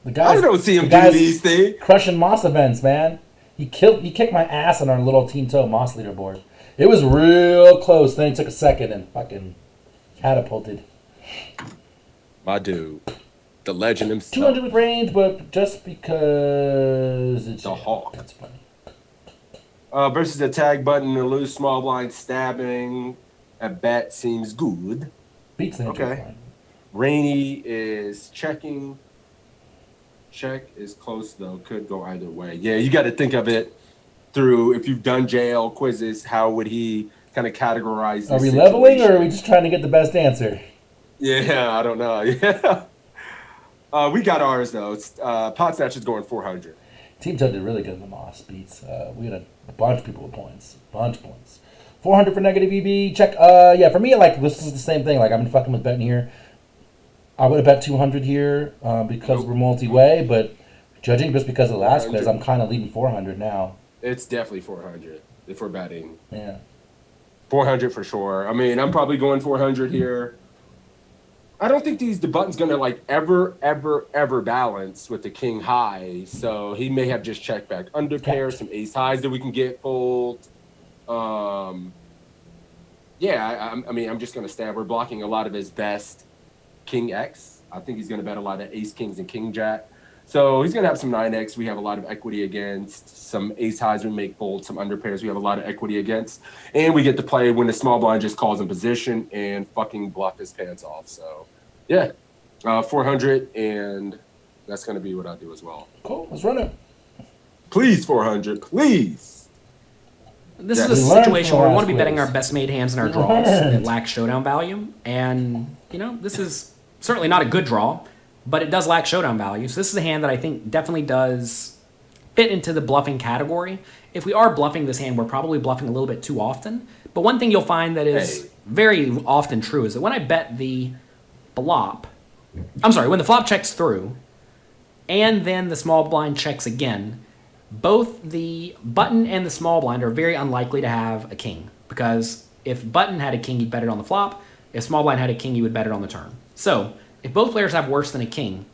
the guys. I don't see him the do guys these things. Crushing Moss events, man. He kicked my ass on our little Team Toe Moss leaderboard. It was real close. Then he took a second and fucking catapulted. My dude. The legend himself. 200 with range, but just because it's The Hawk. That's funny. Versus the tag button, a loose small blind stabbing. At bet seems good. Beats the Okay. Rainy is checking. Check is close though. Could go either way. Yeah, you got to think of it through. If you've done JL quizzes, how would he kind of categorize? Are this we leveling or are situation? we just trying to get the best answer? Yeah, I don't know. Yeah. We got ours though. It's Pot Snatch is going 400. Team Toe did really good in the Moss beats. We had a bunch of people with points. Bunch of points. 400 for negative EB. Check. Yeah, for me, like, this is the same thing. Like, I've been fucking with betting here. I would have bet 200 here because we're multi-way, but judging just because of the last quiz, I'm kind of leaving 400 now. It's definitely 400 if we're betting. Yeah. 400 for sure. I mean, I'm probably going 400 here. I don't think the button's gonna like ever balance with the king high. So he may have just checked back under pair, some ace highs that we can get fold. Yeah, I mean, I'm just gonna stab. We're blocking a lot of his best king X. I think he's gonna bet a lot of ace kings and king jack. So he's gonna have some 9x. We have a lot of equity against. Some ace highs we make fold. Some under pairs we have a lot of equity against. And we get to play when the small blind just calls in position and fucking bluff his pants off. So yeah, 400, and that's gonna be what I do as well. Cool. Let's run it. Please 400, please. This Yeah, is we a learned situation from where we last want to be betting quiz. our best made hands in our We draws that learned. lack showdown value. And, you know, this is certainly not a good draw, but it does lack showdown value. So this is a hand that I think definitely does fit into the bluffing category. If we are bluffing this hand, we're probably bluffing a little bit too often. But one thing you'll find that is very often true is that when I bet the flop, when the flop checks through, and then the small blind checks again, both the button and the small blind are very unlikely to have a king because If button had a king, you'd bet it on the flop. If small blind had a king, you would bet it on the turn. So if both players have worse than a king,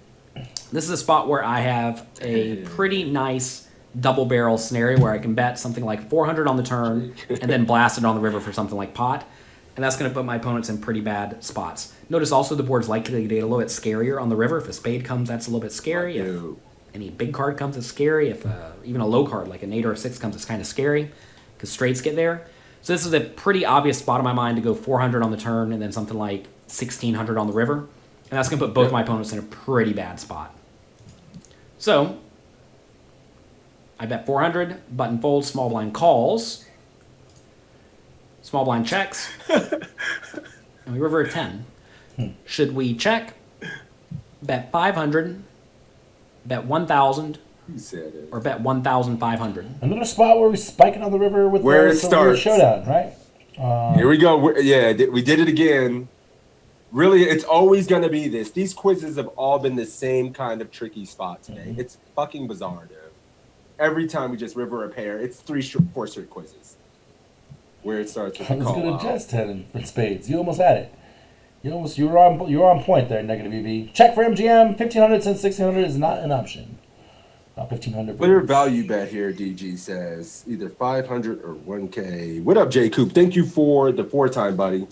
this is a spot where I have a pretty nice double barrel scenario where I can bet something like 400 on the turn and then blast it on the river for something like pot. And that's going to put my opponents in pretty bad spots. Notice also the board's likely to get a little bit scarier on the river. If a spade comes, that's a little bit scary. If any big card comes, it's scary. If even a low card like an 8 or a 6 comes, it's kind of scary because straights get there. So this is a pretty obvious spot in my mind to go 400 on the turn and then something like 1600 on the river. And that's going to put both my opponents in a pretty bad spot. So I bet 400, button folds, small blind calls. Small blind checks, and we river a 10. Should we check, bet 500, bet 1,000, or bet 1,500? Another spot where we spike it on the river with where it the starts. showdown, right? Here we go. We did it again. Really, it's always going to be this. These quizzes have all been the same kind of tricky spot today. Mm-hmm. It's fucking bizarre, dude. Every time we just river a pair, it's 4 straight quizzes. Where it starts with the call. I was going to just 10 for spades. You almost had it. You were on point there, negative EV. Check for MGM. 1,500 since 1,600 is not an option. Not 1,500. Player value bet here, DG says. Either 500 or 1K. What up, J. Coop? Thank you for the 4-time, buddy.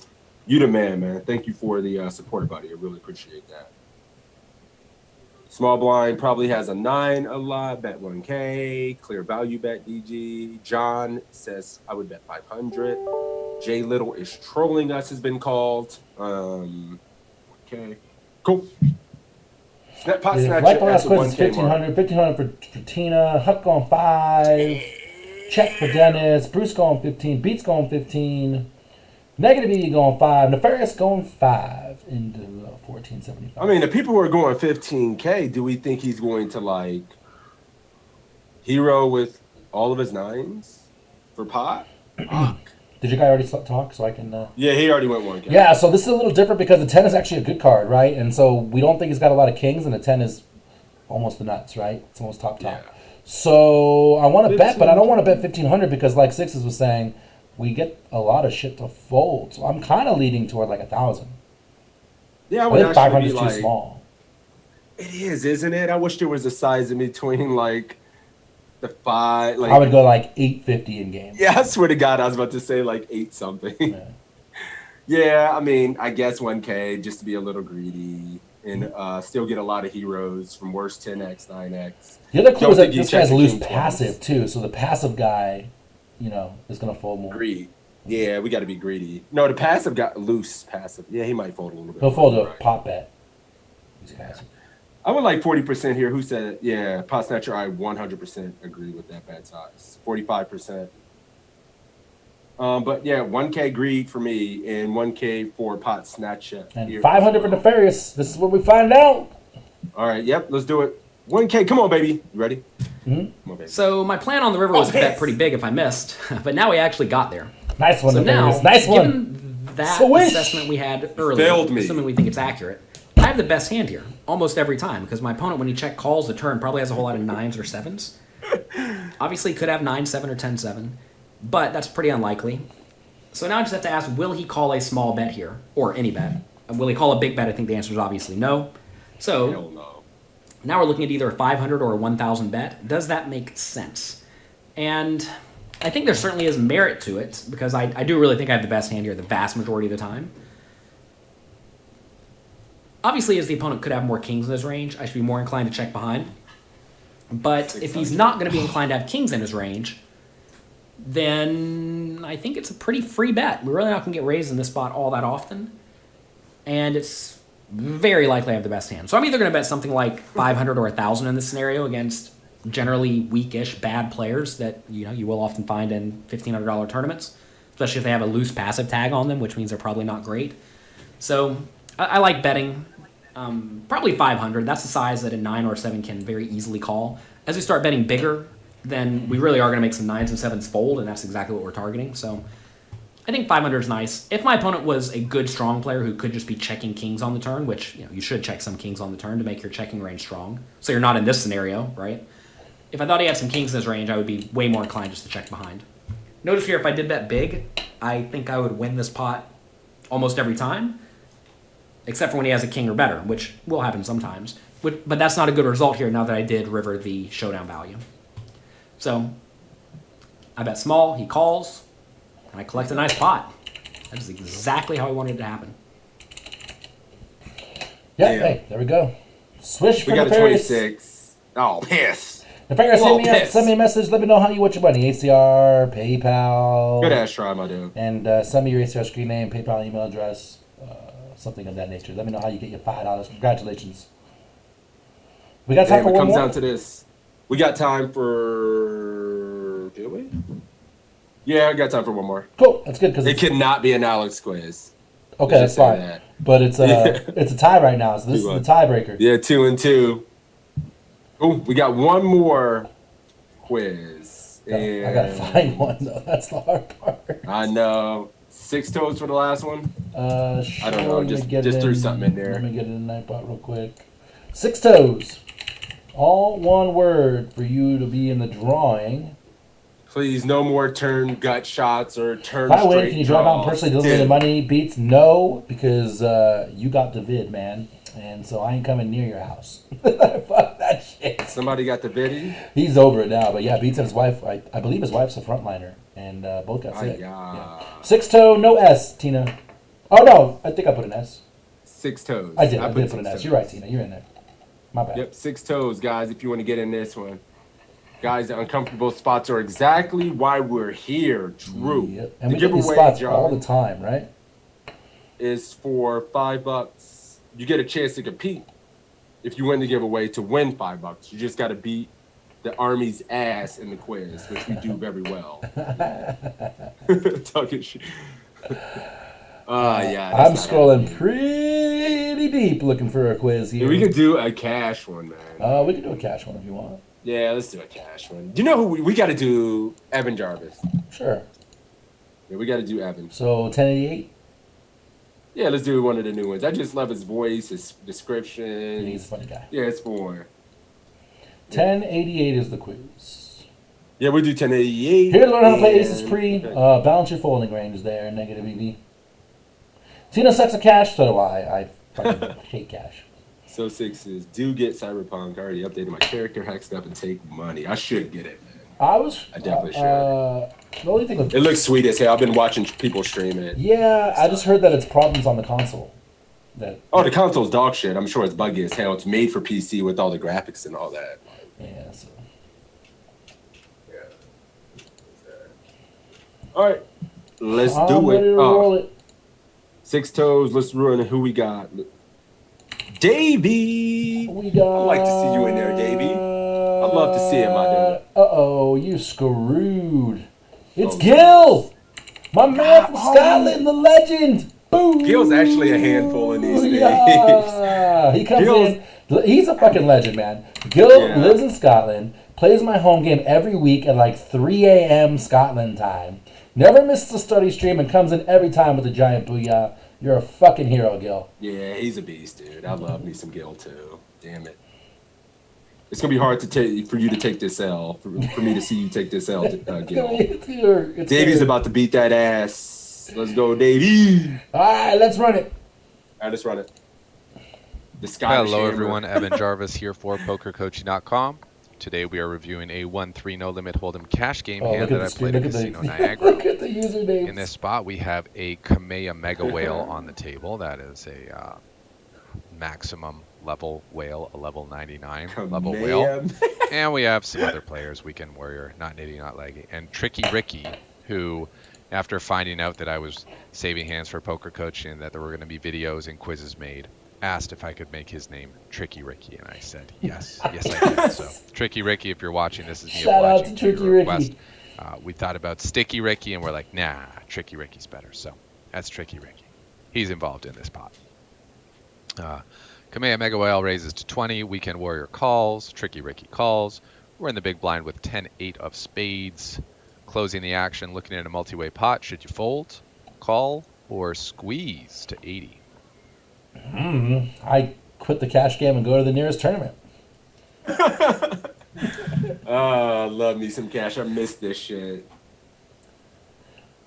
You the man. Thank you for the support, buddy. I really appreciate that. Small blind probably has a 9 a lot. Bet 1K. Clear value bet, DG. John says I would bet 500. Jay Little is trolling us, has been called. Okay. Cool. That pot snatcher like the last at the quiz is 1K 1,500 for Tina. Huck going 5. Check for Dennis. Bruce going 15. Beats going 15. Negative E going 5. Nefarious going 5 into 1475. I mean, the people who are going 15K, do we think he's going to like hero with all of his 9s for pot? Did your guy already talk so I can... Yeah, he already went 1K. Yeah, so this is a little different because the 10 is actually a good card, right? And so we don't think he's got a lot of kings, and the 10 is almost the nuts, right? It's almost top. Yeah. So I want to bet, but I don't want to bet 1,500 because like Sixes was saying, we get a lot of shit to fold. So I'm kind of leading toward like 1,000. Yeah, I think 500 is too small. It is, isn't it? I wish there was a size in between, like the 5. Like I would go like 850 in game. Yeah, I swear to God, I was about to say like 8 something. Yeah, I mean, I guess 1K just to be a little greedy and still get a lot of heroes from worst 10x, 9x. The other clue is that this guy's loose passive too, so the passive guy, is going to fold more. Greed. Yeah, we got to be greedy. No, the passive got loose passive. Yeah, he might fold a little bit. He'll fold a pot bet. He's passive. I would like 40% here. Who said it? Yeah, pot snatcher. I 100% agree with that bet size. 45%. But yeah, 1K greed for me and 1K for pot snatcher. And 500 for Nefarious. This is what we find out. All right. Yep. Let's do it. 1K. Come on, baby. You ready? Mm-hmm. Come on, baby. So my plan on the river was to bet pretty big if I missed, but now we actually got there. Nice one, so Nefarious. Now, nice one. Given that Swish. assessment we had earlier, Failed me. assuming we think it's accurate, I have the best hand here almost every time because my opponent, when he check calls the turn, probably has a whole lot of 9s or 7s. Obviously, could have 9-7 or 10-7, but that's pretty unlikely. So now I just have to ask, will he call a small bet here, or any bet? Will he call a big bet? I think the answer is obviously no. So Hell no. Now we're looking at either a 500 or a 1,000 bet. Does that make sense? And I think there certainly is merit to it because I do really think I have the best hand here the vast majority of the time. Obviously, as the opponent could have more kings in his range, I should be more inclined to check behind. But if he's not going to be inclined to have kings in his range, then I think it's a pretty free bet. We're really not going to get raised in this spot all that often. And it's very likely I have the best hand. So I'm either going to bet something like 500 or 1,000 in this scenario against generally weakish, bad players that you will often find in $1,500 tournaments, especially if they have a loose passive tag on them, which means they're probably not great. So I like betting probably 500. That's the size that a 9 or a 7 can very easily call. As we start betting bigger, then we really are going to make some 9s and 7s fold, and that's exactly what we're targeting. So I think 500 is nice. If my opponent was a good, strong player who could just be checking kings on the turn, which you should check some kings on the turn to make your checking range strong, so you're not in this scenario, right? If I thought he had some kings in his range, I would be way more inclined just to check behind. Notice here, if I did bet big, I think I would win this pot almost every time, except for when he has a king or better, which will happen sometimes. But that's not a good result here now that I did river the showdown value. So I bet small, he calls, and I collect a nice pot. That is exactly how I wanted it to happen. Yeah, hey, there we go. Swish for We got a Nefarious. 26. Oh, piss. Nefarious, Whoa, send me a message. Let me know how you want your money. ACR, PayPal. Good ass try, my dude. And send me your ACR screen name, PayPal email address, something of that nature. Let me know how you get your $5. Congratulations. We got time Damn, for it one comes more? down to this. We got time for... Do we? Yeah, I got time for one more. Cool. That's good because It cannot be an Alex quiz. okay, that's Let's just say fine. that. But it's it's a tie right now, so this is the tiebreaker. Yeah, 2-2. Oh, we got one more quiz. I gotta find one though. That's the hard part. I know. 6 toes for the last one. Sure, I don't know. let me Just get it threw something in there. Let me get it in Nightbot real quick. 6 toes. All one word for you to be in the drawing. Please, no more turn gut shots or turn By the way, straight can you drive out and draws. personally deliver the Dude. money? Beats no, because you got the vid, man, and so I ain't coming near your house. Fuck that shit. Somebody got the video? He's over it now, but yeah, Beats and his wife. I believe his wife's a frontliner, and both got sick. Yeah. 6 toe, no S, Tina. Oh no, I think I put an S. 6 toes. I did put an 6 S. toes. You're right, Tina. You're in there. My bad. Yep, 6 toes, guys, if you want to get in this one. Guys, the uncomfortable spots are exactly why we're here. True. Yep. And The we get these giveaway, spots John, all the time, right? is for $5. You get a chance to compete if you win the giveaway to win $5. You just got to beat the Army's ass in the quiz, which we do very well. Talking shit. Yeah. I'm that's not scrolling happening. pretty deep looking for a quiz here. Yeah, we could do a cash one, man. We could do a cash one if you want. Yeah, let's do a cash one. Do you know who we got to do? Evan Jarvis. Sure. Yeah, we got to do Evan. So 1088. Yeah, let's do one of the new ones. I just love his voice, his description. He's a funny guy. Yeah, it's fun. 1088 is the quiz. Yeah, we do 1088. Here to learn how to play Aces and- Pre. Balance your folding range there, negative EV. Tina sucks at cash, so do I. I fucking hate cash. So 6s. Do get Cyberpunk. I already updated my character, hexed up, and take money. I should get it, man. I definitely should. The only thing with It looks sweet as hell. I've been watching people stream it. yeah, I just heard that it's problems on the console. That Oh, the console's dog shit. I'm sure it's buggy as hell. It's made for PC with all the graphics and all that. yeah. So. All right, let's I'm do ready it. to roll it. 6 toes. Let's ruin who we got. Davey. We got. I'd like to see you in there, Davey. I'd love to see it, my dude. Uh-oh, you screwed. It's Oh, Gil! My man from Scotland, the legend! Boom! Gil's actually a handful in these Yeah. He comes Gil's- in. He's a fucking legend, man. Gil Yeah. lives in Scotland, plays my home game every week at like 3 a.m. Scotland time. Never misses a study stream and comes in every time with a giant booyah. You're a fucking hero, Gil. Yeah, he's a beast, dude. I love me some Gil too. Damn it. It's gonna be hard to take for you to take this L. For me to see you take this L, Gil. It's Davey's good. about to beat that ass. Let's go, Davey. All right, let's run it. All right, let's run it. The Scottish Hello Hammer. everyone, Evan Jarvis here for PokerCoaching.com. Today we are reviewing a 1-3 no limit hold'em cash game Oh, hand look that at I the played screen. at Look at Casino the Niagara. look at the usernames. In this spot we have a Kamea Mega Whale on the table. That is a maximum level whale, a level 99 level whale. And we have some other players, Weekend Warrior, Not Nitty, Not Leggy, and Tricky Ricky, who, after finding out that I was saving hands for poker coaching and that there were going to be videos and quizzes made, asked if I could make his name Tricky Ricky, and I said yes. Yes, I can. So, Tricky Ricky, if you're watching, this is me Shout out obliging to to your Tricky request. Ricky. We thought about Sticky Ricky, and we're like, nah, Tricky Ricky's better. So, that's Tricky Ricky. He's involved in this pot. Kamea Mega Whale raises to 20. Weekend Warrior calls. Tricky Ricky calls. We're in the big blind with 10-8 of spades. Closing the action, looking at a multi-way pot. Should you fold, call, or squeeze to 80? I quit the cash game and go to the nearest tournament. Oh, love me some cash. I missed this shit.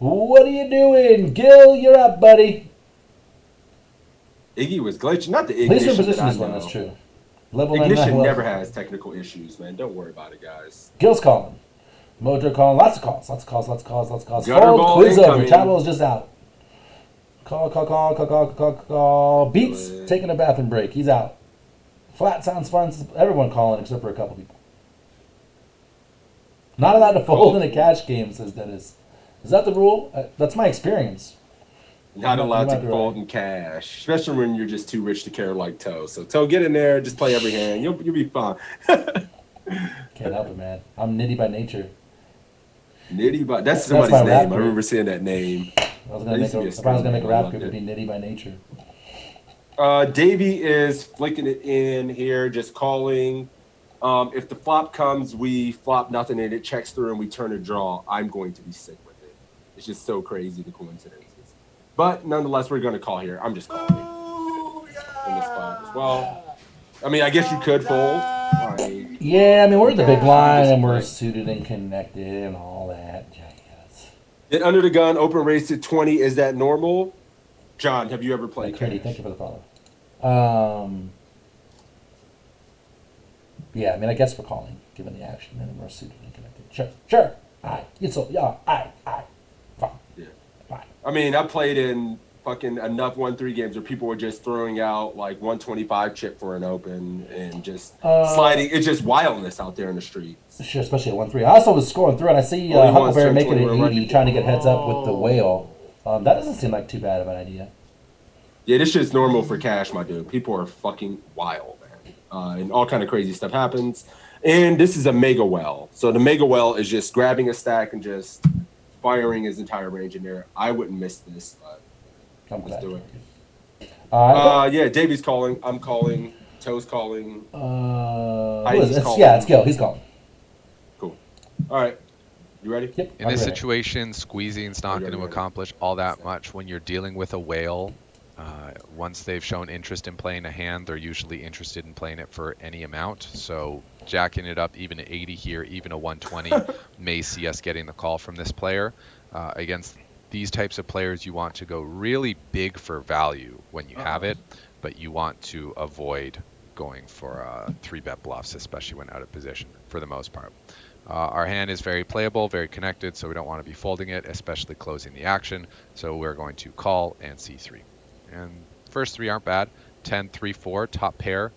What are you doing? Gil, you're up, buddy. Iggy was glitching. Not the At least in ignition position that I this one, know. that's true. Level Ignition 99 never level. has technical issues, man. Don't worry about it, guys. Gil's calling. Mojo calling. Lots of calls. Gutter Fold, ball quiz over. incoming. Chabo's just out. Call. Beats taking a bathroom break. He's out. Flat sounds fun. Everyone calling except for a couple people. Not allowed to fold in a cash game, says Dennis. Is that the rule? That's my experience. Not allowed might to be fold right. in cash, especially when you're just too rich to care like Toe. So Toe, get in there, just play every hand. You'll be fine. Can't help it, man. I'm nitty by nature. Nitty, but that's That's somebody's my rap name. I group. remember seeing that name. I was gonna That make used a, to be I was gonna make a rap I group. loved It'd be nitty by nature. Davey is flicking it in here, just calling. If the flop comes, we flop nothing and it checks through and we turn a draw. I'm going to be sick with it. It's just so crazy, the coincidences. But nonetheless, we're going to call here. I'm just calling in this spot as well. I mean, I guess you could fold. Like, Yeah, I mean, we're the big line and we're Right. suited and connected and all that jazz. Then under the gun, open raise to 20. Is that normal? John, have you ever played Cody, cash? thank you for the follow. Yeah, I mean, I guess we're calling, given the action, and we're suited and connected. Sure. Aye. It's all, yeah, aye. Fine. Yeah. Fine. I mean, I played in fucking enough 1-3 games where people were just throwing out like 125 chip for an open and just sliding. It's just wildness out there in the streets. Sure, especially at 1-3. I also was scoring through it. I see Only ones Huckleberry turn making 20 it were 80, lucky. trying to get heads up with the whale. That doesn't seem like too bad of an idea. Yeah, this shit's normal for cash, my dude. People are fucking wild, man. And all kind of crazy stuff happens. And this is a mega well. So the mega well is just grabbing a stack and just firing his entire range in there. I wouldn't miss this, but I'm let's glad. do it. Alright. Yeah, Davey's calling. I'm calling. Toe's calling. Who is Heidi's it? calling. Yeah, it's Gil. He's calling. Cool. All right. You ready? Yep. In I'm this ready. situation, squeezing's not Ready, going to ready. accomplish all that much when you're dealing with a whale. Once they've shown interest in playing a hand, they're usually interested in playing it for any amount. So jacking it up even at 80 here, even a 120 may see us getting the call from this player. Against these types of players, you want to go really big for value when you have it, but you want to avoid going for 3-bet bluffs, especially when out of position for the most part. Our hand is very playable, very connected, so we don't want to be folding it, especially closing the action. So we're going to call and C3. And first three aren't bad. 10, 3, 4, top pair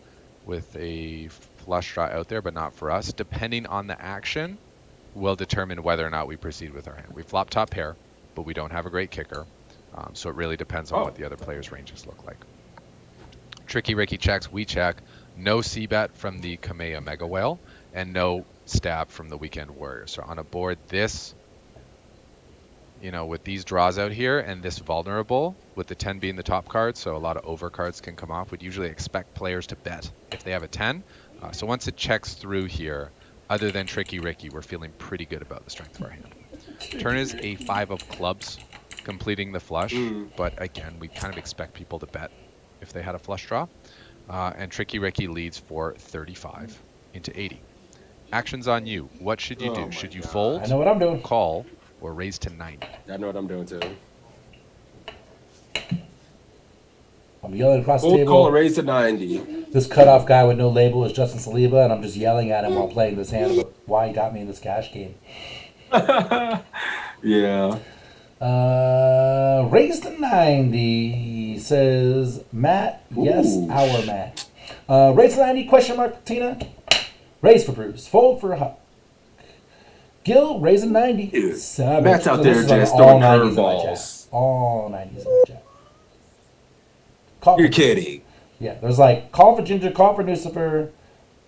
with a flush draw out there, but not for us. Depending on the action, will determine whether or not we proceed with our hand. We flop top pair, but we don't have a great kicker. So it really depends on what the other players' ranges look like. Tricky Ricky checks, we check. No C-bet from the Kamea Mega Whale, and no stab from the Weekend Warrior. So on a board this, with these draws out here and this vulnerable, with the 10 being the top card, so a lot of overcards can come off, we'd usually expect players to bet if they have a 10. So once it checks through here, other than Tricky Ricky, we're feeling pretty good about the strength of our hand. Turn is a 5 of clubs, completing the flush, but again, we kind of expect people to bet if they had a flush draw. And Tricky Ricky leads for 35 into 80. Actions on you. What should you do? Should you fold, I know what I'm doing. call, or raise to 90? I know what I'm doing too. I'm yelling across the Full table. call, raise to 90. This cutoff guy with no label is Justin Saliba, and I'm just yelling at him while playing this hand about why he got me in this cash game. Yeah. Raise to 90, says Matt. Yes, Ooh. our Matt. Raise to 90, question mark, Tina. Raise for Bruce. Fold for Huck. Gil, raise to 90. Dude, Savage. Matt's out So there this is like just all throwing 90s in my curveballs. chat. All 90s in my chat. Call You're for- kidding. Yeah, there's like call for Ginger, call for Lucifer.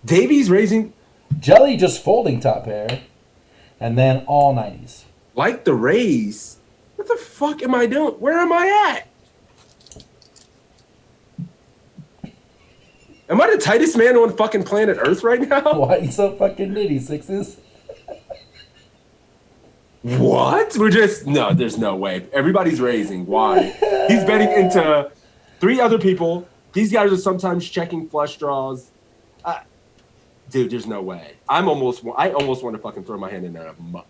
Davey's raising Jelly just folding top pair. And then all 90s. like the raise. What the fuck am I doing? Where am I at? Am I the tightest man on fucking planet Earth right now? Why you so fucking nitty, sixes? What? No, there's no way. Everybody's raising. Why? He's betting into 3 other people. These guys are sometimes checking flush draws. Dude, there's no way. I almost want to fucking throw my hand in there a muck.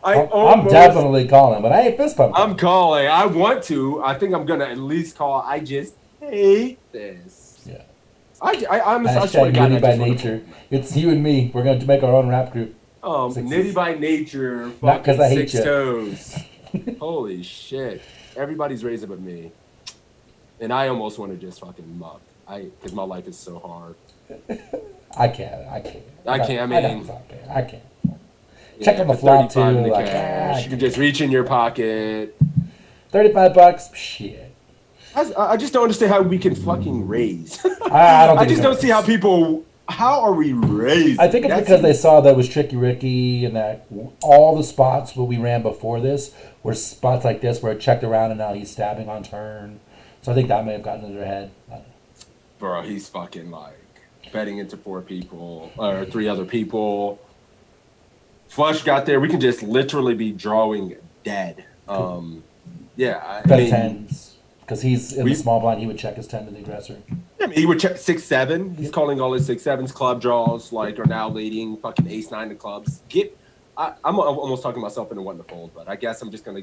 I'm definitely calling, but I ain't fist pumping. I'm calling. I want to. I think I'm gonna at least call. I just hate this. Yeah. I swear to Hashtag God, I nitty by just wanna nature. call. It's you and me. We're going to make our own rap group. Nitty by nature. Not 'cause I hate six you. toes. Holy shit! Everybody's raising but me, and I almost want to just fucking muck. Because my life is so hard. I can't. I can't. Check on the flop too. In the Like, cash. You can just reach in your pocket. $35. Shit. I just don't understand how we can fucking raise. I don't. I just don't see how people. How are we raising? I think it's because they saw that it was Tricky Ricky and that all the spots that we ran before this were spots like this where it checked around and now he's stabbing on turn. So I think that may have gotten into their head. Bro, he's fucking like betting into 4 people or 3 other people. Flush got there. We can just literally be drawing dead. Yeah, I mean, tens. Because he's in the small blind, he would check his 10 to the aggressor. I mean, he would check 6-7. He's calling all his 6-7s. Club draws like are now leading. Fucking ace-9 of clubs. I'm almost talking myself into wanting to fold, but I guess I'm just gonna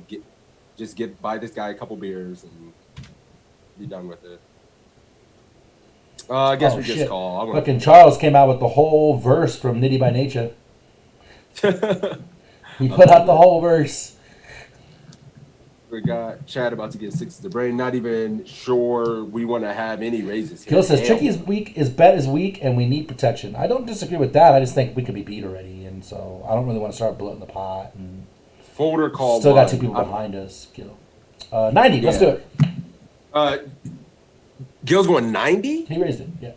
buy this guy a couple beers and be done with it. I guess we just call. Fucking Charles came out with the whole verse from Nitty by Nature. He put out the whole verse. We got Chad about to get 6 to the brain. Not even sure we want to have any raises here. Gil says Tricky is weak, his bet is weak, and we need protection. I don't disagree with that. I just think we could be beat already, and so I don't really want to start bloating the pot. And folder call. Still got 2 people behind us, Gil. 90. Let's do it. Gil's going 90. He raised it. Yeah.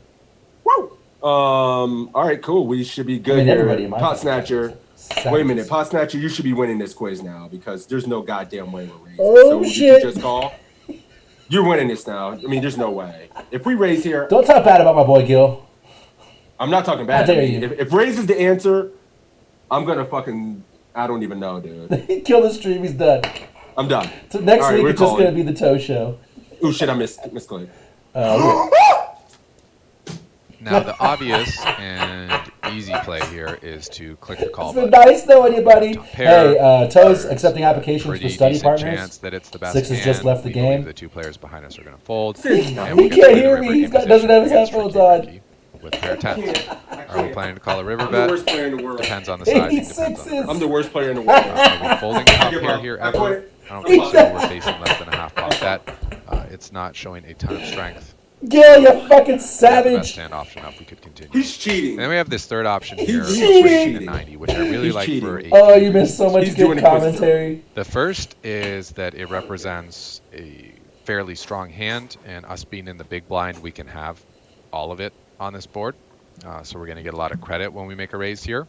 Woo. All right, cool. We should be good here. Pot Snatcher. Wait a minute, Pot Snatcher. You should be winning this quiz now because there's no goddamn way we're raising. Oh, so shit! You just call. You're winning this now. I mean, there's no way. If we raise here, don't talk bad about my boy Gil. I'm not talking bad. How dare you? If raise is the answer, I'm gonna fucking. I don't even know, dude. He killed the stream. He's done. I'm done. So next week it's just gonna be the Toe Show. Oh shit! I missed Clay. Now, the obvious and easy play here is to click the call button. button. It's been nice knowing you, buddy. Hey, Toe's accepting applications for study partners. Chance that it's the best 6 has just left the game. The 2 players behind us are going to fold. He can't hear me. He doesn't have his headphones on. With pair 10s. Are we planning to call a river bet? I'm the worst player in the world. Depends on the size. I'm the worst player in the world. Are we folding a top pair here ever? I don't think so. We're facing less than a half pot bet. It's not showing a ton of strength. Gil, you fucking savage! The best hand option up, we could continue. He's cheating. And then we have this third option here, cheating. the 90, which I really like for a. Oh, you missed so much good commentary. The first is that it represents a fairly strong hand, and us being in the big blind, we can have all of it on this board. So we're going to get a lot of credit when we make a raise here.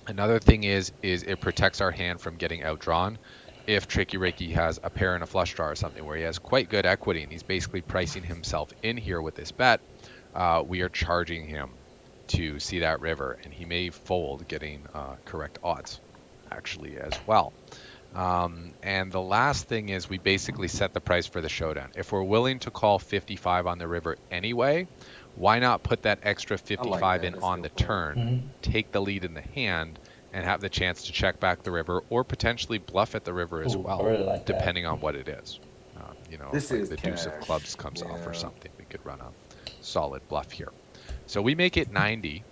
Another thing is it protects our hand from getting outdrawn. If Tricky Ricky has a pair and a flush draw or something where he has quite good equity and he's basically pricing himself in here with this bet, we are charging him to see that river, and he may fold getting correct odds actually as well. And the last thing is we basically set the price for the showdown. If we're willing to call 55 on the river anyway, why not put that extra 55 in on the turn, take the lead in the hand, and have the chance to check back the river or potentially bluff at the river as well, really depending on what it is. This if is the deuce of cash. clubs comes off or something, we could run a solid bluff here. So we make it 90.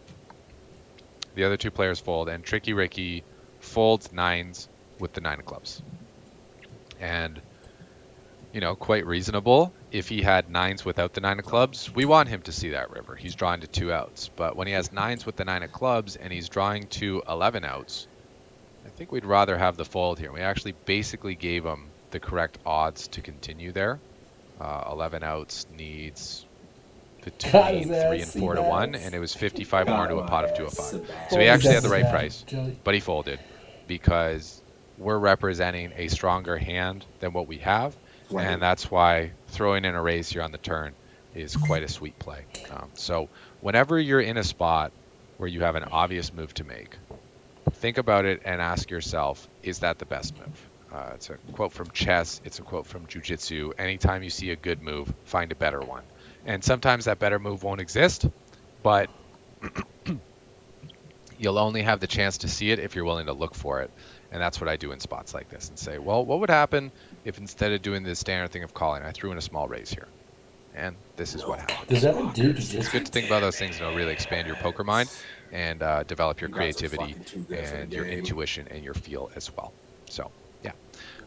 The other 2 players fold, and Tricky Ricky folds 9s with the 9 of clubs. And, quite reasonable. If he had 9s without the 9 of clubs, we want him to see that river. He's drawing to 2 outs. But when he has 9s with the 9 of clubs and he's drawing to 11 outs, I think we'd rather have the fold here. We actually basically gave him the correct odds to continue there. 11 outs needs between 3 and 4 to 1, and it was 55 more to a pot of 2 of 5. So he actually had the right price, but he folded because we're representing a stronger hand than what we have. And that's why throwing in a raise here on the turn is quite a sweet play. So whenever you're in a spot where you have an obvious move to make, think about it and ask yourself, is that the best move? It's a quote from chess. It's a quote from jiu-jitsu. Anytime you see a good move, find a better one. And sometimes that better move won't exist, but you'll only have the chance to see it if you're willing to look for it. And that's what I do in spots like this and say, well, what would happen if instead of doing the standard thing of calling, I threw in a small raise here? And this is what happens. Does that do It's good to think about those things and it'll really expand your poker mind and develop your creativity and your intuition and your feel as well. So, yeah.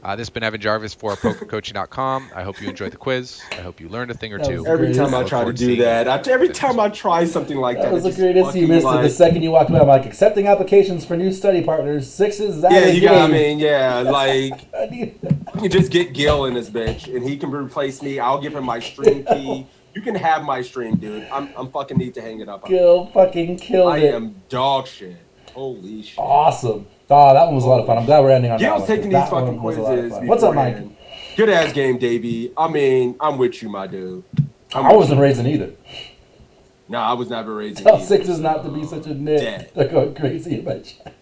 This has been Evan Jarvis for PokerCoaching.com. I hope you enjoyed the quiz. I hope you learned a thing or two. Every time I try to do that, every time I try something like that, that was the greatest. You missed it the second you walked away. I'm like, accepting applications for new study partners. Sixes. Yeah, you got. I mean, yeah, like you just get Gil in this bitch, and he can replace me. I'll give him my stream key. You can have my stream, dude. I'm fucking need to hang it up. Gil fucking killed it. I am dog shit. Holy shit. Awesome. Oh, that one was a lot of fun. I'm glad we're ending on that one. Gil's taking these fucking quizzes. What's up, Mike? Good ass game, Davey. I mean, I'm with you, my dude. I wasn't raising either. No, I was never raising Tell either. Sixes not to be such a nit. They're going crazy in my chat.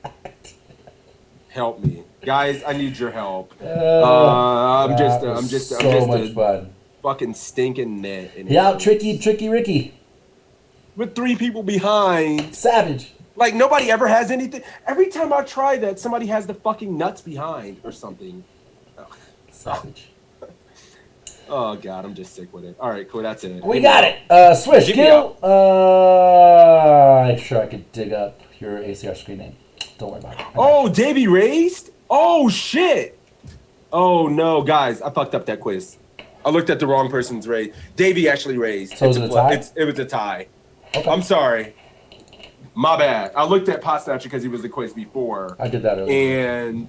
Help me. Guys, I need your help. I'm just so much fun. Fucking stinking nit. Yeah, tricky Ricky. With 3 people behind. Savage. Like, nobody ever has anything. Every time I try that, somebody has the fucking nuts behind or something. Savage. Oh, God, I'm just sick with it. All right, cool, that's it. We got it. Swish, Gil. I'm sure I could dig up your ACR screen name. Don't worry about it. Oh, Davey raised? Oh, shit. Oh, no, guys, I fucked up that quiz. I looked at the wrong person's raise. Davey actually raised. So was it a tie? It was a tie. Okay. I'm sorry. My bad. I looked at Pot Snatcher because he was the quiz before. I did that earlier. And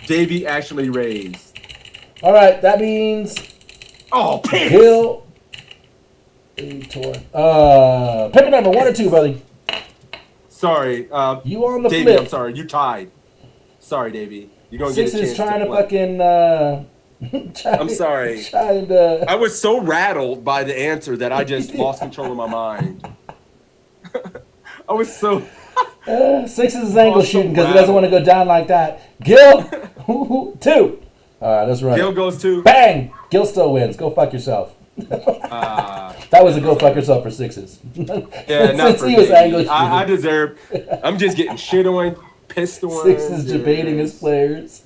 Davey actually raised. All right, that means... Oh, piss! Gil... Pick a number, 1 or 2, buddy. Sorry. You on the Davey, flip. I'm sorry. You tied. Sorry, Davey. You're going to get a Sixes chance trying to fucking... I'm sorry. I was so rattled by the answer that I just lost control of my mind. I was so... Sixes is angle shooting because he doesn't want to go down like that. Gil, 2. All right, let's run. Gil goes 2. Bang! Gil still wins. Go fuck yourself. That was a go fuck yourself for Sixes. Yeah, not for he was angle shooting. I deserve... I'm just getting shit on, pissed on. Sixes debating his players.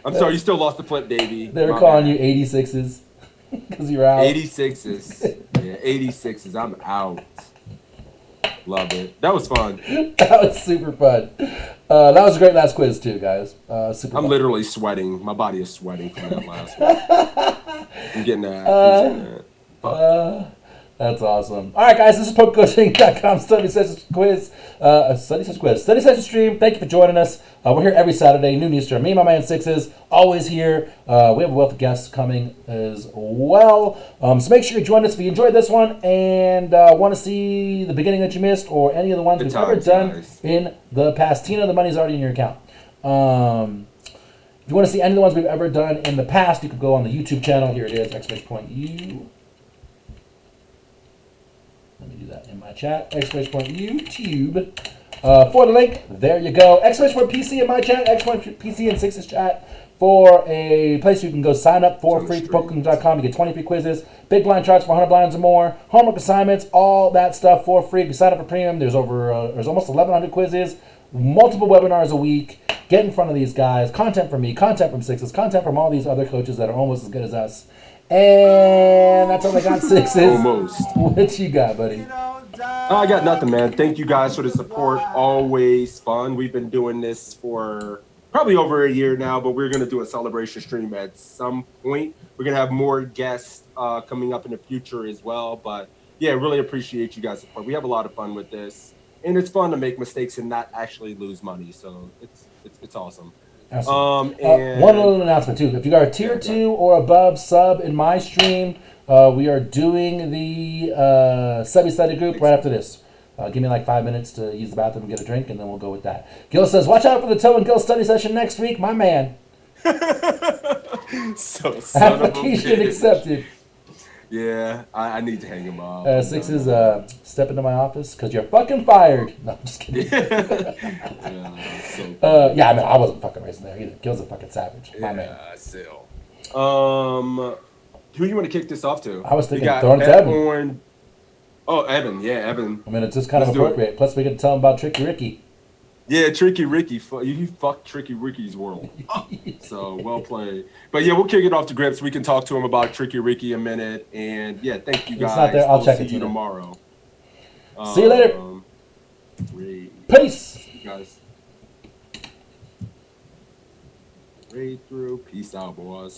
I'm sorry, you still lost the flip, Davey. They were calling you 86s because you're out. 86s. Yeah, 86s. I'm out. Love it. That was fun. That was super fun. That was a great last quiz too, guys. Super I'm fun. literally sweating. My body is sweating from that last one. I'm getting that. That's awesome. All right, guys, this is PokerCoaching.com study session quiz. Study session stream. Thank you for joining us. We're here every Saturday, noon Eastern. Me and my man Sixes, always here. We have a wealth of guests coming as well. So make sure you join us if you enjoyed this one and want to see the beginning that you missed or any of the ones we've ever done in the past. Tina, the money's already in your account. If you want to see any of the ones we've ever done in the past, you can go on the YouTube channel. Here it is, !U. Let me do that in my chat. !YouTube. For the link, there you go. !PC in my chat. !PC in Six's chat for a place you can go sign up for free for PokerCoaching.com. You get 20 free quizzes, big blind charts for 100 blinds or more, homework assignments, all that stuff for free. If you sign up for premium, there's almost 1,100 quizzes, multiple webinars a week. Get in front of these guys. Content from me, content from Sixes, content from all these other coaches that are almost as good as us. And that's all I got, Sixes. Almost. What you got, buddy? I got nothing, man. Thank you guys for the support. Always fun. We've been doing this for probably over a year now, but we're going to do a celebration stream at some point. We're going to have more guests coming up in the future as well. But, yeah, really appreciate you guys' support. We have a lot of fun with this. And it's fun to make mistakes and not actually lose money. So it's awesome. And one little announcement too. If you are a tier 2 or above sub in my stream, we are doing the subby study group right after this. Give me like 5 minutes to use the bathroom and get a drink, and then we'll go with that. Gil says, "Watch out for the Toe and Gil study session next week, my man." So application accepted. Yeah, I need to hang him up. Sixes, step into my office because you're fucking fired. No, I'm just kidding. Yeah, I mean, I wasn't fucking racing there either. Gil's a fucking savage. My man. Still. Who do you want to kick this off to? I was thinking throwing it to Evan. Oh, Evan. Yeah, Evan. I mean, it's just kind of Let's do it. appropriate. Plus, we can tell him about Tricky Ricky. Yeah, Tricky Ricky. You fucked Tricky Ricky's world. So, well played. But yeah, we'll kick it off to Grips. We can talk to him about Tricky Ricky a minute. And yeah, thank you guys. It's not there. I'll check see it you today. tomorrow. See you later. Great. Peace. You guys. Right through. Peace out, boys.